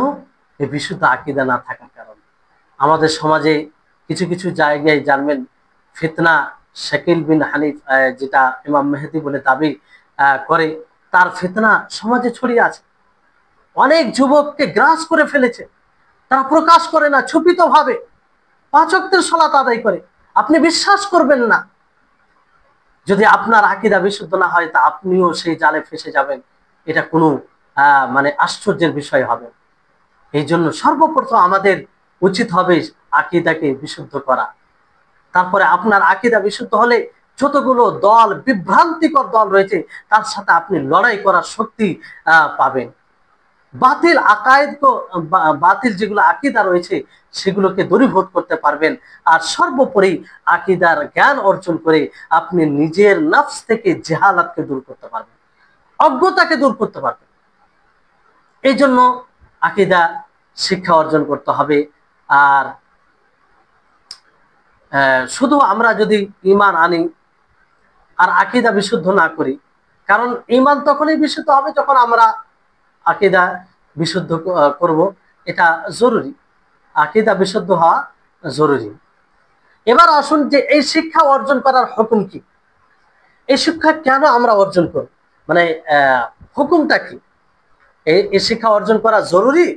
এই বিশুদ্ধ আকীদা না থাকার কারণে। আমাদের সমাজে কিছু কিছু জায়গায় জানবেন ফিতনা, শাকিল বিন হানিফ, যেটা ইমাম মেহেদী বলে দাবি করে, তার ফিতনা সমাজে ছড়িয়ে আছে, অনেক যুবককে গ্রাস করে ফেলেছে। তারা প্রকাশ করে না, ছুপিত ভাবে 5 ওয়াক্তের সালাত আদায় করে। আপনি বিশ্বাস করবেন না, যদি আপনার আকীদা বিশুদ্ধ না হয় তা আপনিও সেই জালে ফেসে যাবেন, এটা কোনো মানে আশ্চর্যের বিষয় হবে। এই জন্য সর্বপ্রথম আমাদের উচিত হবে আকীদাকে বিশুদ্ধ করা। তারপরে আপনার আকীদা বিশুদ্ধ হলে যতগুলো দল, বিভ্রান্তিকর দল রয়েছে, তার সাথে আপনি লড়াই করার শক্তি পাবেন। বাতিল আকায়েদ, বাতিল যেগুলো আকীদা রয়েছে সেগুলোকে দূরীভূত করতে পারবেন। আর সর্বোপরি আকীদার জ্ঞান অর্জন করে আপনি নিজের নফস থেকে জাহালাতকে দূর করতে পারবেন, অজ্ঞতাকে দূর করতে পারবেন। এই জন্য আকীদা শিক্ষা অর্জন করতে হবে। আর শুধু আমরা যদি ঈমান আনি আর আকীদা বিশুদ্ধ না করি, কারণ ঈমান তখনই বিশুদ্ধ হবে যখন আমরা আকীদা বিশুদ্ধ করব, এটা জরুরি, আকীদা বিশুদ্ধ হওয়া জরুরি। এবার আসুন যে এই শিক্ষা অর্জন করার হুকুম কি, এই শিক্ষা কেন আমরা অর্জন করব, মানে হুকুমটা কি, এই শিক্ষা অর্জন করা জরুরি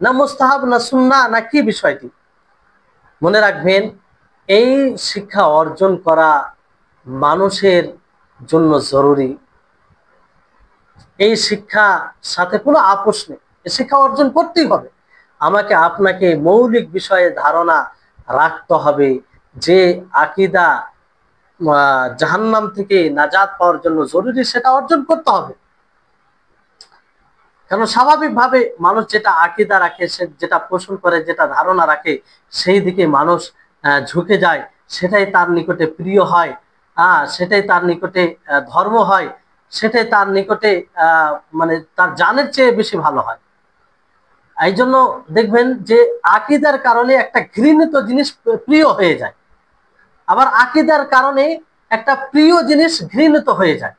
না মুস্তাহাব না সুন্নাহ না কি বিষয়টি? মনে রাখবেন, এই শিক্ষা অর্জন করা মানুষের জন্য জরুরি, এই শিক্ষা সাথে কোনো আপোষ নেই, এই শিক্ষা অর্জন করতেই হবে। আমাকে আপনাকে মৌলিক বিষয়ে ধারণা রাখতে হবে যে আকীদা জাহান্নাম থেকে নাজাত পাওয়ার জন্য জরুরি, সেটা অর্জন করতে হবে। কারণ স্বাভাবিকভাবে মানুষ যেটা আকীদা রাখে, সে যেটা পোষণ করে, যেটা ধারণা রাখে, সেই দিকে মানুষ ঝুঁকে যায়, সেটাই তার নিকটে প্রিয় হয়, সেটাই তার নিকটে ধর্ম হয়, সেটাই তার নিকটে মানে তার জানের চেয়ে বেশি ভালো হয়। এই জন্য দেখবেন যে আকীদার কারণে একটা ঘৃণিত জিনিস প্রিয় হয়ে যায়, আবার আকীদার কারণে একটা প্রিয় জিনিস ঘৃণিত হয়ে যায়।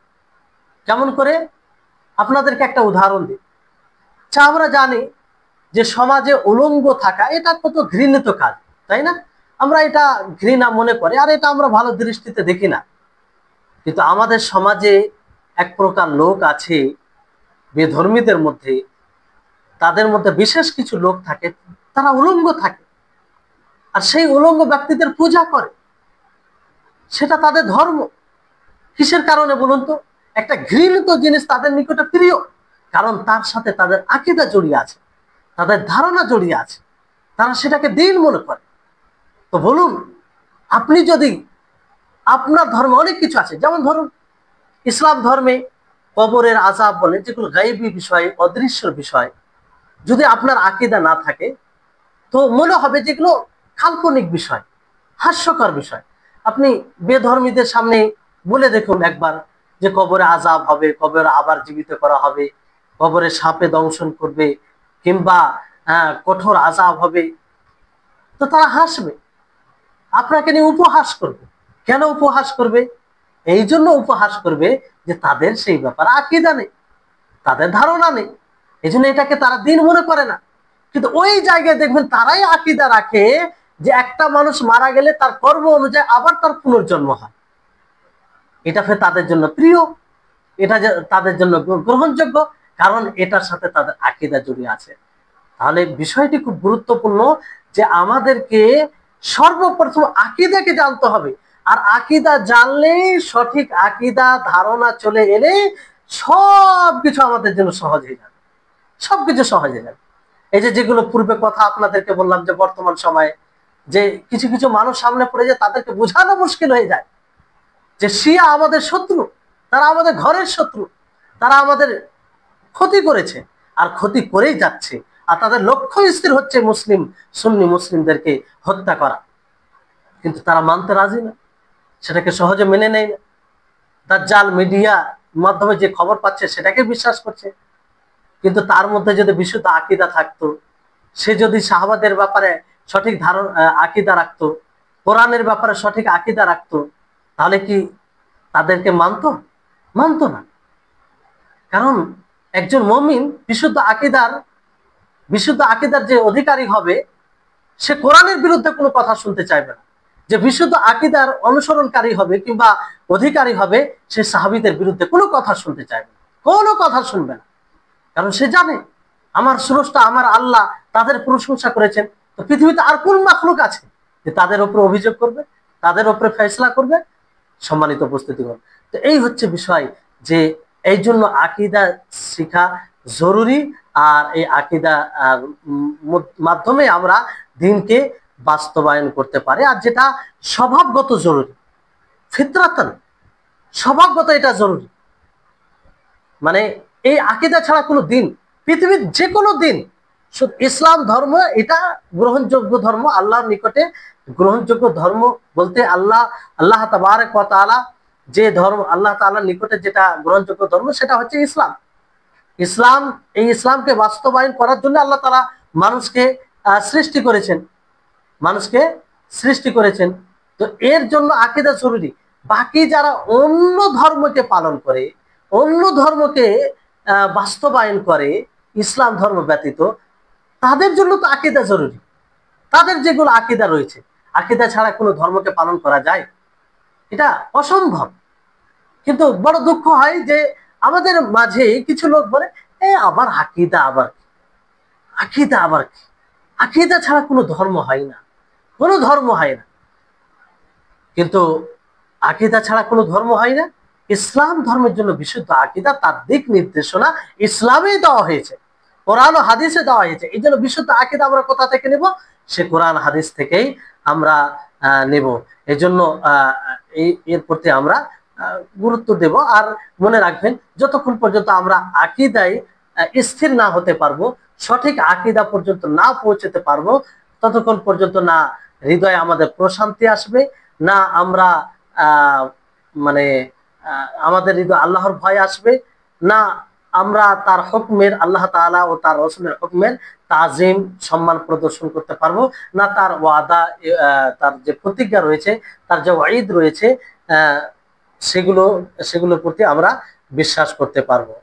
কেমন করে? আপনাদেরকে একটা উদাহরণ দিই। আমরা জানি যে সমাজে উলঙ্গ থাকা এটা কত ঘৃণিত কাজ, তাই না? আমরা এটা ঘৃণা মনে করি, আর এটা আমরা ভালো দৃষ্টিতে দেখি না। কিন্তু আমাদের সমাজে এক প্রকার লোক আছে, বেধর্মীদের মধ্যে, তাদের মধ্যে বিশেষ কিছু লোক থাকে, তারা উলঙ্গ থাকে, আর সেই উলঙ্গ ব্যক্তিদের পূজা করে, সেটা তাদের ধর্ম। কিসের কারণে বলুন তো? একটা ঘৃণিত জিনিস তাদের নিকটে প্রিয়, কারণ তার সাথে তাদের আকীদা জড়িয়ে আছে, তাদের ধারণা জড়িয়ে আছে, তারা সেটাকে দিন মনে করে। তো বলুন, আপনি যদি আপনার ধর্মে অনেক কিছু আছে, যেমন ধরুন ইসলাম ধর্মে কবরের আযাব বলে, যেগুলো গায়বী বিষয়, অদৃশ্য বিষয়, যদি আপনার আকীদা না থাকে তো মনে হবে যেগুলো কাল্পনিক বিষয়, হাস্যকর বিষয়। আপনি বেধর্মীদের সামনে বলে দেখুন একবার যে কবরে আযাব হবে, কবরে আবার জীবিত করা হবে, কবরে সাপে দংশন করবে, কিংবা কঠোর আযাব হবে, তো তারা হাসবে, আপনাকে নিয়ে উপহাস করবে। কেন উপহাস করবে? এই জন্য উপহাস করবে যে তাদের সেই ব্যাপারে আকীদা নেই, তাদের ধারণা নেই, এই জন্য এটাকে তারা দিন মনে করে না। কিন্তু ওই জায়গায় দেখবেন তারাই আকীদা রাখে যে একটা মানুষ মারা গেলে তার কর্ম অনুযায়ী আবার তার পুনর্জন্ম হয়। এটা ফের তাদের জন্য প্রিয়, এটা তাদের জন্য গ্রহণযোগ্য, কারণ এটার সাথে তাদের আকীদা জড়িয়ে আছে। তাহলে বিষয়টি খুব গুরুত্বপূর্ণ যে আমাদেরকে সর্বপ্রথম আকীদাকে জানতে হবে। আর আকীদা জানলে, সঠিক আকীদা ধারণা চলে এলে সবকিছু আমাদের জন্য সহজ হয়ে যাবে, সবকিছু সহজ হয়ে যাবে। এই যে যেগুলো পূর্বে কথা আপনাদেরকে বললাম যে বর্তমান সময়ে যে কিছু কিছু মানুষ সামনে পড়ে যায়, তাদেরকে বোঝানো মুশকিল হয়ে যায় যে শিয়া আমাদের শত্রু, তারা আমাদের ঘরের শত্রু, তারা আমাদের ক্ষতি করেছে আর ক্ষতি করেই যাচ্ছে, আর তাদের লক্ষ্য স্থির হচ্ছে মুসলিম সুন্নি মুসলিমদেরকে হত্যা করা। কিন্তু তারা মানতে রাজি না, সেটাকে সহজে মেনে নেয় না। দাজ্জাল মিডিয়া মাধ্যমে যে খবর পাচ্ছে সেটাকে বিশ্বাস করছে। কিন্তু তার মধ্যে যদি বিশুদ্ধ আকীদা থাকতো, সে যদি সাহাবাদের ব্যাপারে সঠিক আকীদা রাখতো, কোরআনের ব্যাপারে সঠিক আকীদা রাখতো, তাহলে কি তাদেরকে মানতো? মানতো না। কারণ একজন মুমিন বিশুদ্ধ আকীদার যে অধিকারী হবে, সে কোরআনের বিরুদ্ধে কোনো কথা শুনতে চাইবে না। যে বিশুদ্ধ আকীদার অনুসরণকারী হবে কিংবা অধিকারী হবে, সে সাহাবীদের বিরুদ্ধে কোনো কথা শুনতে চাইবে না, কোনো কথা শুনবে না। কারণ সে জানে আমার স্রষ্টা, আমার আল্লাহ তাদের প্রশংসা করেছেন, তো পৃথিবীতে আর কোন মাখলুক আছে যে তাদের উপরে অভিযোগ করবে, তাদের উপরে ফয়সালা করবে? সম্মানিত উপস্থিতিগণ, তো এই হচ্ছে বিষয় যে এই জন্য আকীদা শেখা জরুরি। আর এই আকীদা মাধ্যমে আমরা দিনকে বাস্তবায়ন করতে পারি। আর যেটা স্বভাবগত জরুরি, ফিতরাতান স্বভাবগত এটা জরুরি। মানে এই আকীদা ছাড়া কোনো দিন, পৃথিবীর যে কোনো দিন, ইসলাম ধর্ম এটা গ্রহণযোগ্য ধর্ম, আল্লাহর নিকটে গ্রহণযোগ্য ধর্ম বলতে আল্লাহ তাবারক ওয়া তাআলা যে ধর্ম, আল্লাহ তাআলার নিকটে যেটা গ্রহণযোগ্য ধর্ম সেটা হচ্ছে ইসলাম। এই ইসলামকে বাস্তবায়ন করার জন্য আল্লাহ তাআলা মানুষকে সৃষ্টি করেছেন, মানুষকে সৃষ্টি করেছেন। তো এর জন্য আকীদা জরুরি। বাকি যারা অন্য ধর্মকে পালন করে, অন্য ধর্মকে বাস্তবায়ন করে ইসলাম ধর্ম ব্যতীত, তাদের জন্য তো আকীদা জরুরি। তাদের যেগুলো আকীদা রয়েছে, আকীদা ছাড়া কোনো ধর্মকে পালন করা যায়? এটা অসম্ভব। কিন্তু বড় দুঃখ হয় যে আমাদের মাঝে কিছু লোক বলে আবার আকীদা, আবার আকীদা, আবার কি? আকীদা ছাড়া কোনো ধর্ম হয় না, কোনো ধর্ম হয় না। কিন্তু আকীদা ছাড়া কোনো ধর্ম হয় না। ইসলাম ধর্মের জন্য বিশুদ্ধ আকীদা, তার দিক নির্দেশনা ইসলামে দেওয়া হয়েছে, কোরআন ও হাদিসে দেওয়া হয়েছে। এই জন্য বিশুদ্ধ আকীদা আমরা কোথা থেকে নেব? সে কোরআন হাদিস থেকেই আমরা নেব। এই জন্য এর প্রতি আমরা গুরুত্ব দেব। আর মনে রাখবেন, যতক্ষণ পর্যন্ত আমরা আকীদায় স্থির না হতে পারবো, সঠিক আকীদা পর্যন্ত না পৌঁছতে পারবো, ততক্ষণ পর্যন্ত না হৃদয়ে আমাদের প্রশান্তি আসবে, না আমরা মানে আমাদের হৃদয় আল্লাহর ভয় আসবে, না আমরা তার হুকমের, আল্লাহ তাআলা ও তার রাসূলের হুকমের তাজিম সম্মান প্রদর্শন করতে পারবো, না তার ওয়াদা, তার যে প্রতিজ্ঞা রয়েছে, তার যে ওয়াইদ রয়েছে, সেগুলোর প্রতি আমরা বিশ্বাস করতে পারবো।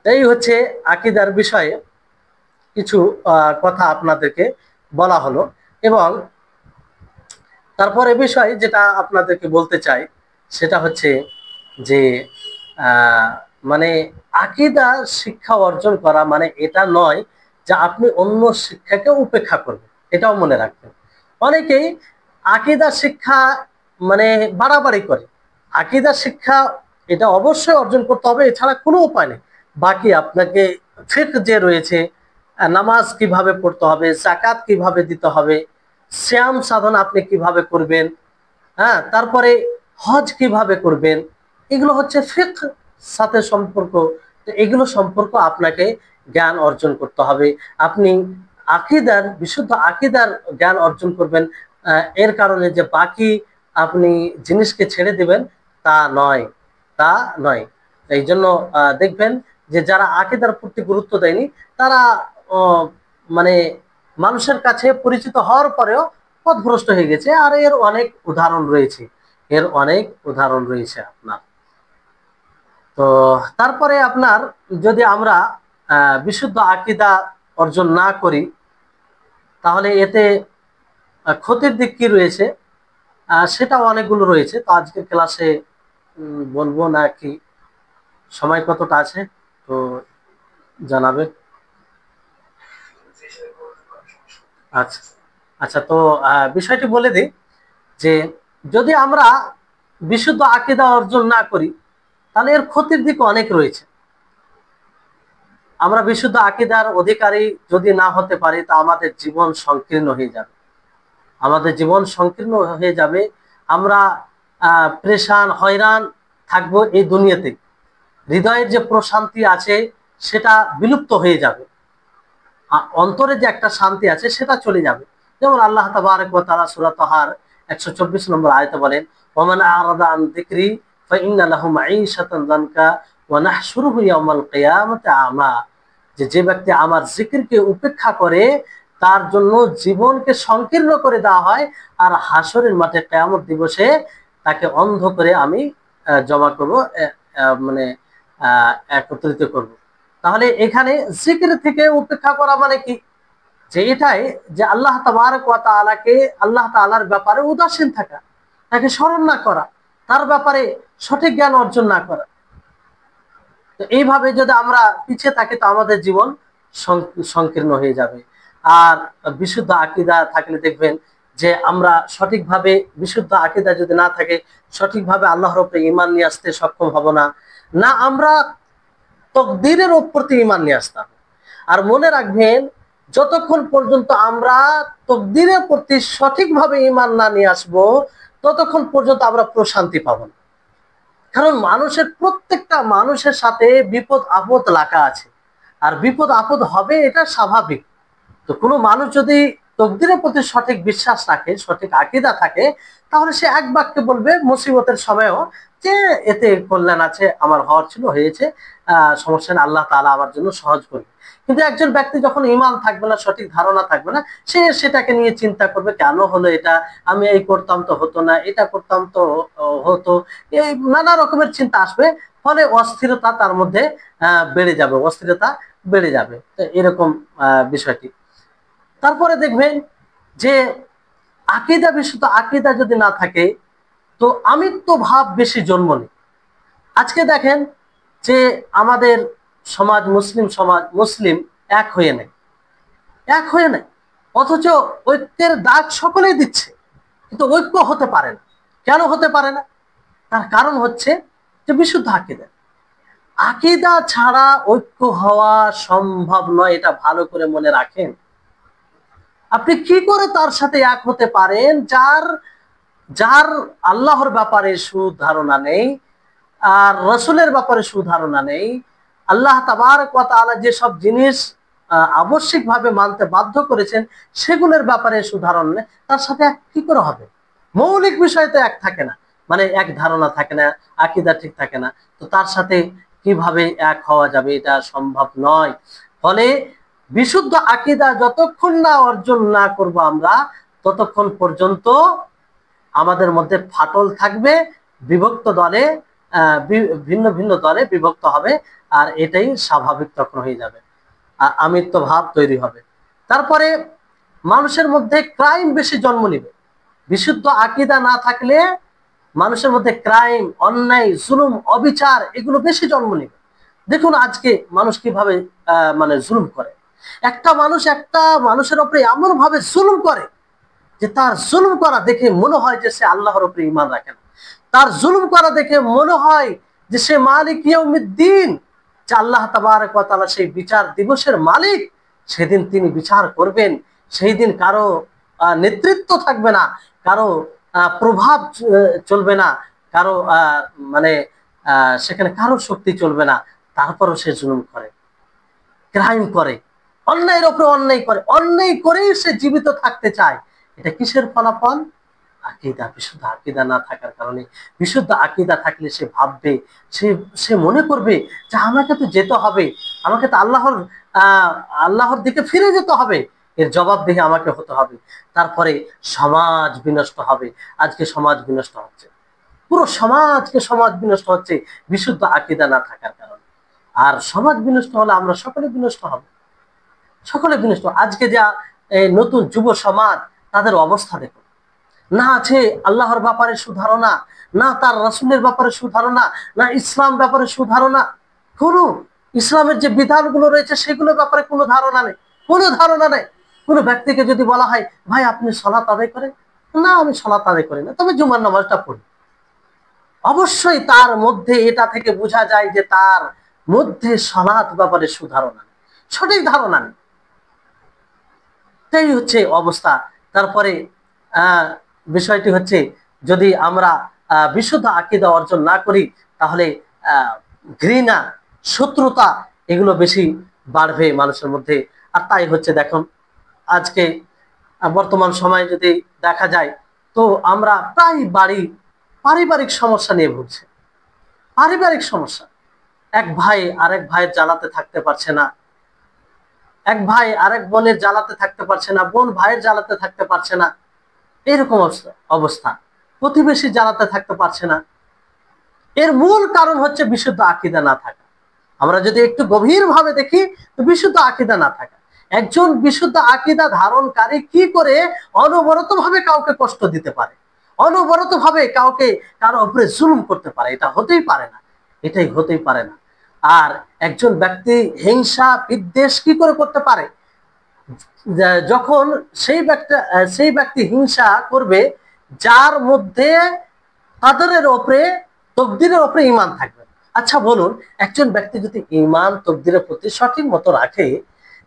এই হচ্ছে আকীদার বিষয়ে কিছু কথা আপনাদেরকে বলা হলো। এবং তারপরে বিষয় যেটা আপনাদেরকে বলতে চাই সেটা হচ্ছে যে মানে আকীদা শিক্ষা অর্জন করা মানে এটা নয় যে আপনি অন্য শিক্ষাকে উপেক্ষা করবেন, এটাও মনে রাখবেন। অনেকেই আকীদা শিক্ষা মানে বাড়াবাড়ি করে। আকীদা শিক্ষা এটা অবশ্যই অর্জন করতে হবে, এছাড়া কোনো উপায় নেই। বাকি আপনাকে ফিকহ যে রয়েছে, নামাজ কিভাবে পড়তে হবে, যাকাত কিভাবে দিতে হবে, সিয়াম সাধন আপনি কিভাবে করবেন, হ্যাঁ, তারপরে হজ কিভাবে করবেন, এগুলো হচ্ছে ফিকহ সাথে সম্পর্ক। তো এগুলো সম্পর্ক আপনাকে জ্ঞান অর্জন করতে হবে। আপনি বিশুদ্ধ আকীদার জ্ঞান অর্জন করবেন, এর কারণে যে বাকি আপনি জিনিসকে ছেড়ে দিবেন তা নয়, তা নয়। এই জন্য দেখবেন যে যারা আকীদার প্রতি গুরুত্ব দেয়নি, তারা মানে মানুষের কাছে পরিচিত হওয়ার পরেও পথভ্রষ্ট হয়ে গেছে। আর এর অনেক উদাহরণ রয়েছে। এর অনেক উদাহরণ রয়েছে আপনার। তো তারপরে আপনার যদি আমরা বিশুদ্ধ আকীদা অর্জন না করি, তাহলে এতে ক্ষতির দিক কি রয়েছে সেটা অনেকগুলো রয়েছে। তো আজকের ক্লাসে বলবো নাকি, সময় কতটা আছে তো জানাবে। আচ্ছা আচ্ছা, তো বিষয়টি বলে দিই যে যদি আমরা বিশুদ্ধ আকীদা অর্জন না করি, তাহলে এর ক্ষতির দিক অনেক রয়েছে। আমরা বিশুদ্ধ আকীদার অধিকারী যদি না হতে পারি, তা আমাদের জীবন সংকীর্ণ হয়ে যাবে। আমাদের জীবন সংকীর্ণ হয়ে যাবে। আমরা পরেশান হয়রান থাকবো এই দুনিয়াতে। হৃদয়ের যে প্রশান্তি আছে সেটা বিলুপ্ত হয়ে যাবে। অন্তরে যে একটা শান্তি আছে সেটা চলে যাবে। যেমন আল্লাহ তাবারক ওয়া তাআলা সূরা তাহার 124 নম্বর আয়াতে বলেন, ওমান আরাদা আন যিকরি ফাইন্না লাহু মাঈশাতান যানকা ওয়া নাহশুরুহু ইয়াওমাল কিয়ামাতি আমা। যে ব্যক্তি আমার জিকিরকে উপেক্ষা করে, তার জন্য জীবনকে সংকীর্ণ করে দেওয়া হয়, আর হাসরের মাঠে কিয়ামত দিবসে তাকে অন্ধ করে আমি জমা করব, মানে একত্রিত করব। তাহলে এখানে জিকির থেকে উপেক্ষা করা মানে কি, যে এটাই যে আল্লাহ তাবারক ওয়া তাআলাকে, আল্লাহ তাআলার ব্যাপারে উদাসীন থাকা, তাকে স্মরণ না করা, তার ব্যাপারে সঠিক জ্ঞান অর্জন না করা। তো এইভাবে যদি আমরা পিছিয়ে থাকি, তো আমাদের জীবন সংকীর্ণ হয়ে যাবে। আর বিশুদ্ধ আকীদা থাকলে দেখবেন যে আমরা সঠিকভাবে, বিশুদ্ধ আকীদা যদি না থাকে, সঠিকভাবে আল্লাহর উপরে ঈমান নিয়ে আসতে সক্ষম হব না। না আমরা তকদিরের প্রতি ঈমান নিয়ে আসতাম। আর মনে রাখবেন, যতক্ষণ পর্যন্ত আমরা তকদিরের প্রতি সঠিকভাবে ঈমান না নিয়ে আসবো, ততক্ষণ পর্যন্ত আমরা প্রশান্তি পাবো না। কারণ মানুষের, প্রত্যেকটা মানুষের সাথে বিপদ আপদ লাগা আছে, আর বিপদ আপদ হবে, এটা স্বাভাবিক। তো কোনো মানুষ যদি তকদিরের প্রতি সঠিক বিশ্বাস রাখে, সঠিক আকীদা থাকে, তাহলে সে এক বাক্যে বলবে মুসিবতের সময়ও যে এতে কল্যাণ আছে, আমার হওয়ার ছিল, হয়েছে, সমস্যা নেই, আল্লাহ তাআলা আমার জন্য সহজ করবে। কিন্তু একজন ব্যক্তি যখন ঈমান থাকবে না, সঠিক ধারণা থাকবে না, সে সেটাকে নিয়ে চিন্তা করবে, কেন হলো এটা, আমি এই করতাম তো হতো না, এটা করতাম তো হতো, এই নানা রকমের চিন্তা আসবে। ফলে অস্থিরতা তার মধ্যে বেড়ে যাবে, অস্থিরতা বেড়ে যাবে। এরকম বিষয়টি। তারপরে দেখবেন যে আকীদা, বিশুদ্ধ আকীদা যদি না থাকে, তো আমিত্ব ভাব বেশি জন্ম নেয়। আজকে দেখেন যে আমাদের সমাজ, মুসলিম সমাজ, মুসলিম এক হয়ে নেয়, এক হয়ে নেয়, অথচ ঐক্যের দাগ সকলেই দিচ্ছে, কিন্তু ঐক্য হতে পারে না। কেন হতে পারে না? তার কারণ হচ্ছে যে বিশুদ্ধ আকীদা। আকীদা ছাড়া ঐক্য হওয়া সম্ভব নয়, এটা ভালো করে মনে রাখেন। আপনি কি করে তার সাথে এক হতে পারেন যার যার আল্লাহর ব্যাপারে সুধারণা নেই, আর রসুলের ব্যাপারে সুধারণা নেই, আল্লাহ তাবারক ওয়া তাআলা যেসব জিনিস আবশ্যিকভাবে মানতে বাধ্য করেছেন সেগুলোর ব্যাপারে সুধারণা নেই, তার সাথে এক কি করে হবে? মৌলিক বিষয় তো এক থাকে না, মানে এক ধারণা থাকে না, আকীদা ঠিক থাকে না, তো তার সাথে কিভাবে এক হওয়া যাবে? এটা সম্ভব নয়। ফলে বিশুদ্ধ আকীদা যতক্ষণ না অর্জন না করব আমরা, ততক্ষণ পর্যন্ত আমাদের মধ্যে ফাটল থাকবে, বিভক্ত দলে, ভিন্ন ভিন্ন দলে বিভক্ত হবে, আর এটাই স্বাভাবিক তখন হয়ে যাবে, আমিত্ব ভাব তৈরি হবে। তারপরে মানুষের মধ্যে ক্রাইম বেশি জন্ম নিবে। বিশুদ্ধ আকীদা না থাকলে মানুষের মধ্যে ক্রাইম, অন্যায়, জুলুম, অবিচার এগুলো বেশি জন্ম নিবে। দেখুন আজকে মানুষ কিভাবে মানে জুলুম করে। একটা মানুষের উপরে এমন ভাবে জুলুম করে যে তার জুলুম করা দেখে মনে হয় যে সে আল্লাহর উপরে ঈমান রাখে না। তার জুলুম করা দেখে মনে হয় যে সে মালিক ইয়াউমিদ্দিন, যে আল্লাহ তাবারক ওয়া তাআলা সেই বিচার দিবসের মালিক। সেদিন তিনি বিচার করবেন, সেই দিন কারো নেতৃত্ব থাকবে না, কারো প্রভাব চলবে না, কারো মানে সেখানে কারো শক্তি চলবে না। তারপরও সে জুলুম করে, ক্রাইম করে, অন্যায়ের উপরে অন্যায় করে, অন্যায় করেই সে জীবিত থাকতে চায়। এটা কিসের ফলাফল? আকীদা। বিশুদ্ধ আকীদা না থাকার কারণে। বিশুদ্ধ আকীদা থাকলে সে ভাববে, সে সে মনে করবে যে আমাকে তো যেতে হবে, আমাকে তো আল্লাহর দিকে ফিরে যেতে হবে, এর জবাবদিহি আমাকে হতে হবে। তারপরে সমাজ বিনষ্ট হবে। আজকে সমাজ বিনষ্ট হচ্ছে। পুরো সমাজ বিনষ্ট হচ্ছে বিশুদ্ধ আকীদা না থাকার কারণে। আর সমাজ বিনষ্ট হলে আমরা সকলে বিনষ্ট হব, সকলে বিনষ্ট। আজকে যা নতুন যুব সমাজ, তাদের অবস্থা দেখো, না আছে আল্লাহর ব্যাপারে সুধারণা, না তার রাসূলের ব্যাপারে সুধারণা, না ইসলাম ব্যাপারে সুধারণা, কোনো ইসলামের যে বিধানগুলো রয়েছে সেগুলোর ব্যাপারে কোনো ধারণা নেই, কোনো ধারণা নেই। কোনো ব্যক্তিকে যদি বলা হয়, ভাই আপনি সালাত আদায় করেন? না, আমি সালাত আদায় করি না, তবে জুমার নামাজটা পড়ি। অবশ্যই তার মধ্যে এটা থেকে বোঝা যায় যে তার মধ্যে সালাত ব্যাপারে সুধারণা নেই, সঠিক ধারণা নেই। এটাই হচ্ছে অবস্থা। তারপরে বিষয়টি হচ্ছে, যদি আমরা বিশুদ্ধ আকীদা অর্জন না করি, তাহলে ঘৃণা, শত্রুতা এগুলো বেশি বাড়বে মানুষের মধ্যে। আর তাই হচ্ছে দেখুন, আজকে বর্তমান সময়ে যদি দেখা যায়, তো আমরা প্রায় পারিবারিক সমস্যা নিয়ে ভুগছি। পারিবারিক সমস্যা, এক ভাই আরেক ভাইয়ের জ্বালাতে থাকতে পারছে না, এক ভাই আরেক বোনের জ্বালাতে থাকতে পারছে না, বোন ভাইয়ের জ্বালাতে থাকতে পারছে না, এরকম অবস্থা। প্রতিবেশী জ্বালাতে থাকতে পারছে না। এর মূল কারণ হচ্ছে বিশুদ্ধ আকীদা না থাকা। আমরা যদি একটু গভীর ভাবে দেখি, তো বিশুদ্ধ আকীদা না থাকা। একজন বিশুদ্ধ আকীদা ধারণকারী কি করে অনবরত ভাবে কাউকে কষ্ট দিতে পারে, অনবরত ভাবে কাউকে কারো উপরে জুলুম করতে পারে? এটা হতেই পারে না, এটাই হতেই পারে না। আর একজন ব্যক্তি হিংসা বিদ্বেষ কি করে করতে পারে? যখন সেই ব্যক্তি হিংসা করবে যার মধ্যে কাদরের ওপরে, তকদিরের ওপরে ঈমান থাকবে। আচ্ছা বলুন, একজন ব্যক্তি যদি ঈমান তকদিরের প্রতি সঠিক মতো রাখে,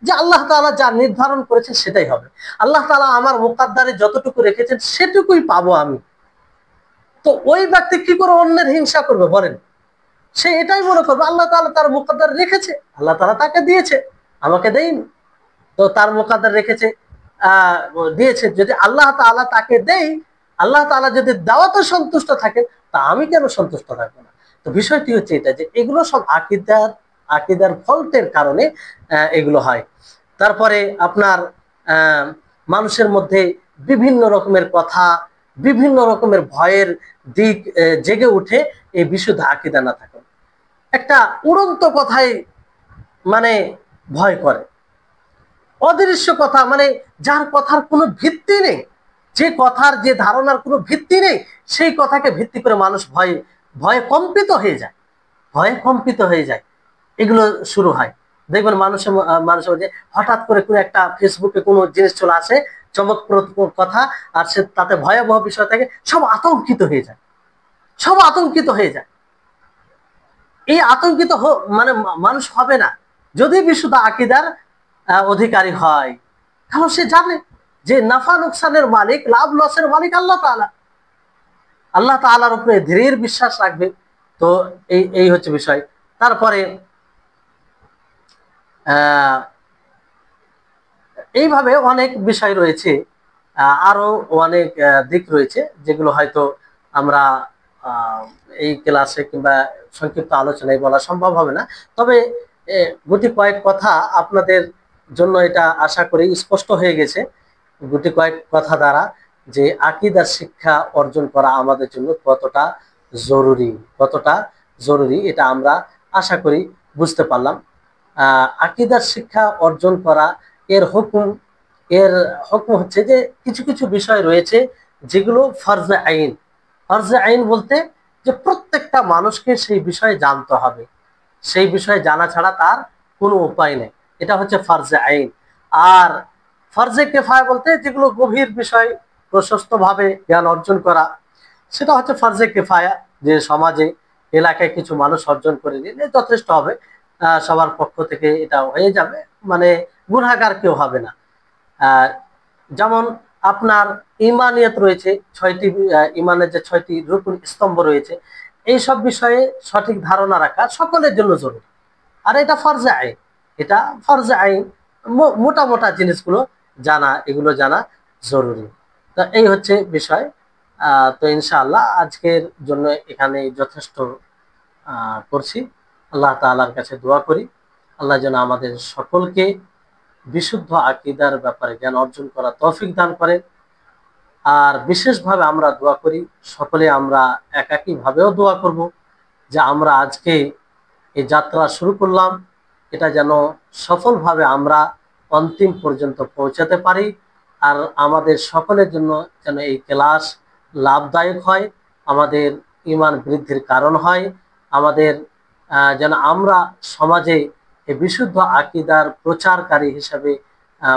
যে আল্লাহ তাআলা যা নির্ধারণ করেছেন সেটাই হবে, আল্লাহ তাআলা আমার মুকদ্দারে যতটুকু রেখেছেন সেটুকুই পাবো আমি, তো ওই ব্যক্তি কি করে অন্যের হিংসা করবে বলেন? সে এটাই মনে করবে আল্লাহ তাআলা তার মুকদ্দারে রেখেছে, আল্লাহ তাআলা তাকে দিয়েছে, আমাকে দেয়নি, তো তার মুকদ্দার রেখেছে, দিয়েছে। যদি আল্লাহ তাআলা তাকে দেয়, আল্লাহ তাআলা যদি দেওয়াতে সন্তুষ্ট থাকে, তা আমি কেন সন্তুষ্ট থাকবো না? তো বিষয়টি হচ্ছে এটা, যে এগুলো সব আকীদার ফল্টের কারণে এগুলো হয়। তারপরে আপনার মানুষের মধ্যে বিভিন্ন রকমের কথা, বিভিন্ন রকমের ভয়ের দিক জেগে উঠে এই বিশুদ্ধ আকীদা না থাকে। একটা উড়ন্ত কথাই মানে ভয় করে, অদৃশ্য কথা, মানে যার কথার কোনো ভিত্তি নেই, যে কথার যে ধারণার কোনো ভিত্তি নেই, সেই কথাকে ভিত্তি করে মানুষ ভয়ে কম্পিত হয়ে যায়, ভয়ে কম্পিত হয়ে যায়। এগুলো শুরু হয়, দেখবেন মানুষের মধ্যে হঠাৎ করে কোনো একটা ফেসবুকে কোনো জিনিস চলে আসে, চমকপ্রদ কথা, আর সে তাতে ভয়াবহ বিষয় থাকে, সব আতঙ্কিত হয়ে যায়, সব আতঙ্কিত হয়ে যায়। এই আতঙ্কিত মানে মানুষ হবে না যদি বিশুদ্ধ আকীদার অধিকারী হয়। কারণ সে জানে যে নাফা নোকসানের মালিক, লাভ লসের মালিক আল্লাহ তাআলা, আল্লাহ তাআলার উপরে দৃঢ় বিশ্বাস রাখবে। তো এই হচ্ছে বিষয়। তারপরে এইভাবে অনেক বিষয় রয়েছে, আরো অনেক দিক রয়েছে, যেগুলো হয়তো আমরা এই ক্লাসে কিংবা সংক্ষিপ্ত আলোচনায় বলা সম্ভব হবে না। তবে গুটি কয়েক কথা আপনাদের জন্য এটা আশা করি স্পষ্ট হয়ে গেছে, গুটি কয়েক কথা দ্বারা, যে আকীদার শিক্ষা অর্জন করা আমাদের জন্য কতটা জরুরি, কতটা জরুরি, এটা আমরা আশা করি বুঝতে পারলাম। আকীদার শিক্ষা অর্জন করা, এর হুকুম এর হুকুম হচ্ছে যে কিছু কিছু বিষয় রয়েছে যেগুলো ফরজে আইন। ফরজে আইন বলতে যে প্রত্যেকটা মানুষকে সেই বিষয়ে জানতে হবে, সেই বিষয়ে জানা ছাড়া তার কোনো উপায় নেই, এটা হচ্ছে ফরজে আইন। আর ফরজে কিফায়া বলতে যেগুলো গভীর বিষয় প্রশস্ত ভাবে জ্ঞান অর্জন করা, সেটা হচ্ছে ফরজে কিফায়া, যে সমাজে এলাকায় কিছু মানুষ অর্জন করে নিলে যথেষ্ট হবে, সবার পক্ষ থেকে এটা হয়ে যাবে, মানে গুনাহগার কেউ হবে না। যেমন আপনার ইমানিয়ত রয়েছে, ছয়টি ইমানের যে ছয়টি রুকুন স্তম্ভ রয়েছে, এই সব বিষয়ে সঠিক ধারণা রাখা সকলের জন্য জরুরি। আর এটা ফরজে আইন, এটা ফরজে আইন, মোটা মোটা জিনিসগুলো জানা, এগুলো জানা জরুরি। তো এই হচ্ছে বিষয়। তো ইনশাআল্লাহ আজকের জন্য এখানে যথেষ্ট করছি। আল্লাহ তাআলার কাছে দোয়া করি, আল্লাহ যেন আমাদের সকলকে বিশুদ্ধ আকীদার ব্যাপারে জ্ঞান অর্জন করা তৌফিক দান করেন। আর বিশেষভাবে আমরা দোয়া করি, সকলে আমরা একাকীভাবেও দোয়া করব যে আমরা আজকে এই যাত্রা শুরু করলাম, এটা যেন সফলভাবে আমরা অন্তিম পর্যন্ত পৌঁছাতে পারি। আর আমাদের সকলের জন্য যেন এই ক্লাস লাভদায়ক হয়, আমাদের ঈমান বৃদ্ধির কারণ হয়, আমাদের যেন আমরা সমাজে এই বিশুদ্ধ আকীদার প্রচারকারী হিসাবে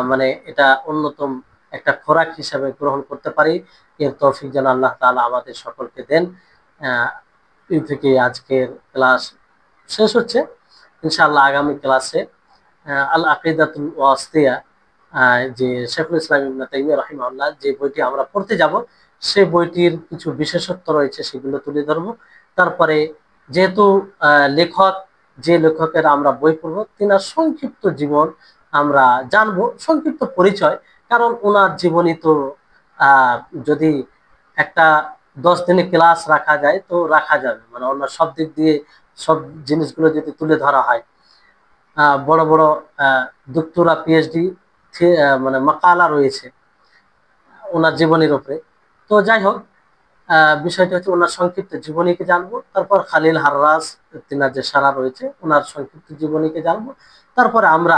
মানে এটা অন্যতম একটা খোরাক হিসাবে গ্রহণ করতে পারি। এর তৌফিক যেন আল্লাহ তাআলা আমাদের সকলকে দেন। এই থেকে আজকের ক্লাস শেষ হচ্ছে। ইনশাআল্লাহ আগামী ক্লাসে আল আকিদাতুল ওয়াসিতিয়া, যে শেখুল ইসলাম ইবনে তাইমিয়া রাহিমাহুল্লাহ যে বইটি আমরা পড়তে যাব, সে বইটির কিছু বিশেষত্ব রয়েছে সেগুলো তুলে ধরবো। তারপরে যেহেতু লেখক, যে লেখকের আমরা বই পড়বো, তিনার সংক্ষিপ্ত জীবন আমরা জানবো, সংক্ষিপ্ত পরিচয়। কারণ ওনার জীবনী তো যদি একটা 10 দিনে ক্লাস রাখা যায় তো রাখা যাবে, মানে অন্য সব দিক দিয়ে সব জিনিসগুলো যদি তুলে ধরা হয়। বড় বড় ডক্টরা পিএইচডি মানে মাকালা রয়েছে ওনার জীবনীর উপরে। তো যাই হোক, বিষয়টা হচ্ছে ওনার সংক্ষিপ্ত জীবনীকে জানবো, তারপর খালিল হার্রাস তিনার যে সারা রয়েছে ওনার সংক্ষিপ্ত জীবনীকে জানবো, তারপরে আমরা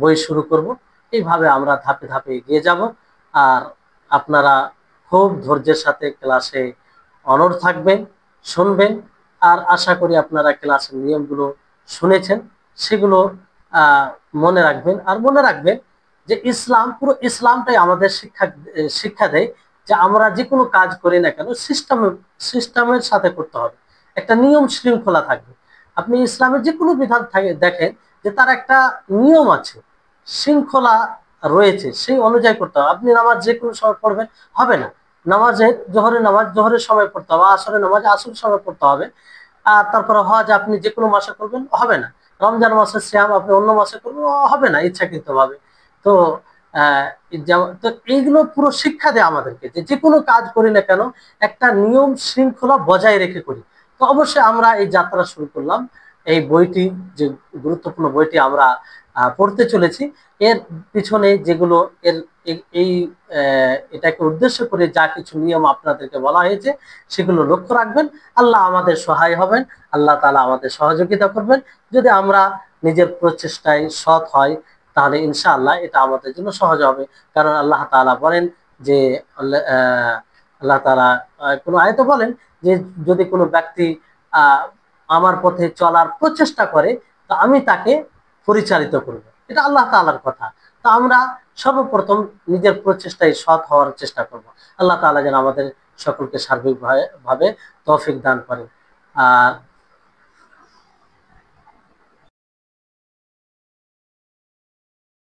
বই শুরু করব। এইভাবে আমরা ধাপে ধাপে এগিয়ে যাব। আর আপনারা খুব ধৈর্যের সাথে ক্লাসে অনড় থাকবেন, শুনবেন। আর আশা করি আপনারা ক্লাসের নিয়মগুলো শুনেছেন, সেগুলো মনে রাখবেন। আর মনে রাখবেন যে ইসলাম, পুরো ইসলামটাই আমাদের শিক্ষা দেয় যে আমরা যে কোনো কাজ করি না কেন সিস্টেমের সাথে করতে হবে, একটা নিয়ম শৃঙ্খলা থাকবে। আপনি ইসলামের যে কোনো বিধান থাকে দেখেন যে তার একটা নিয়ম আছে, শৃঙ্খলা রয়েছে, সেই অনুযায়ী করতে হবে। আপনি নামাজ যে কোনো সময় পড়বেন হবে না, নামাজের জোহরের নামাজ জোহরের সময় পড়তে হবে, আসরের নামাজ আসরের সময় পড়তে হবে। আর তারপরে হজ আপনি যে কোনো মাসে করবেন হবে না, রমজান মাসের সিয়াম আপনি অন্য মাসে করবেন হবে না ইচ্ছাকৃত ভাবে। তো তো এইগুলো পুরো শিক্ষা দেয় আমাদেরকে যে যে কোনো কাজ করি না কেন একটা নিয়ম শৃঙ্খলা বজায় রেখে করি। তো অবশ্যই আমরা এই যাত্রা শুরু করলাম, এই বইটি যে গুরুত্বপূর্ণ বইটি আমরা পড়তে চলেছি, এর পিছনে যেগুলো এর এই এটাকে উদ্দেশ্য করে যা কিছু নিয়ম আপনাদেরকে বলা হয়েছে সেগুলো লক্ষ্য রাখবেন। আল্লাহ আমাদের সহায় হবেন, আল্লাহ তাআলা আমাদের সহযোগিতা করবেন। যদি আমরা নিজের প্রচেষ্টায় সৎ হয় তাহলে ইনশাআল্লাহ এটা আমাদের জন্য সহজ হবে। কারণ আল্লাহ তাআলা বলেন যে আল্লাহ তাআলা কোনো আয়াতে বলেন যে যদি কোনো ব্যক্তি আমার পথে চলার প্রচেষ্টা করে তো আমি তাকে পরিচালিত করব, এটা আল্লাহ তাআলার কথা। তো আমরা সর্বপ্রথম নিজের প্রচেষ্টায় সৎ হওয়ার চেষ্টা করব। আল্লাহ তাআলা যেন আমাদের সকলকে সার্বিকভাবে তৌফিক দান করেন। আর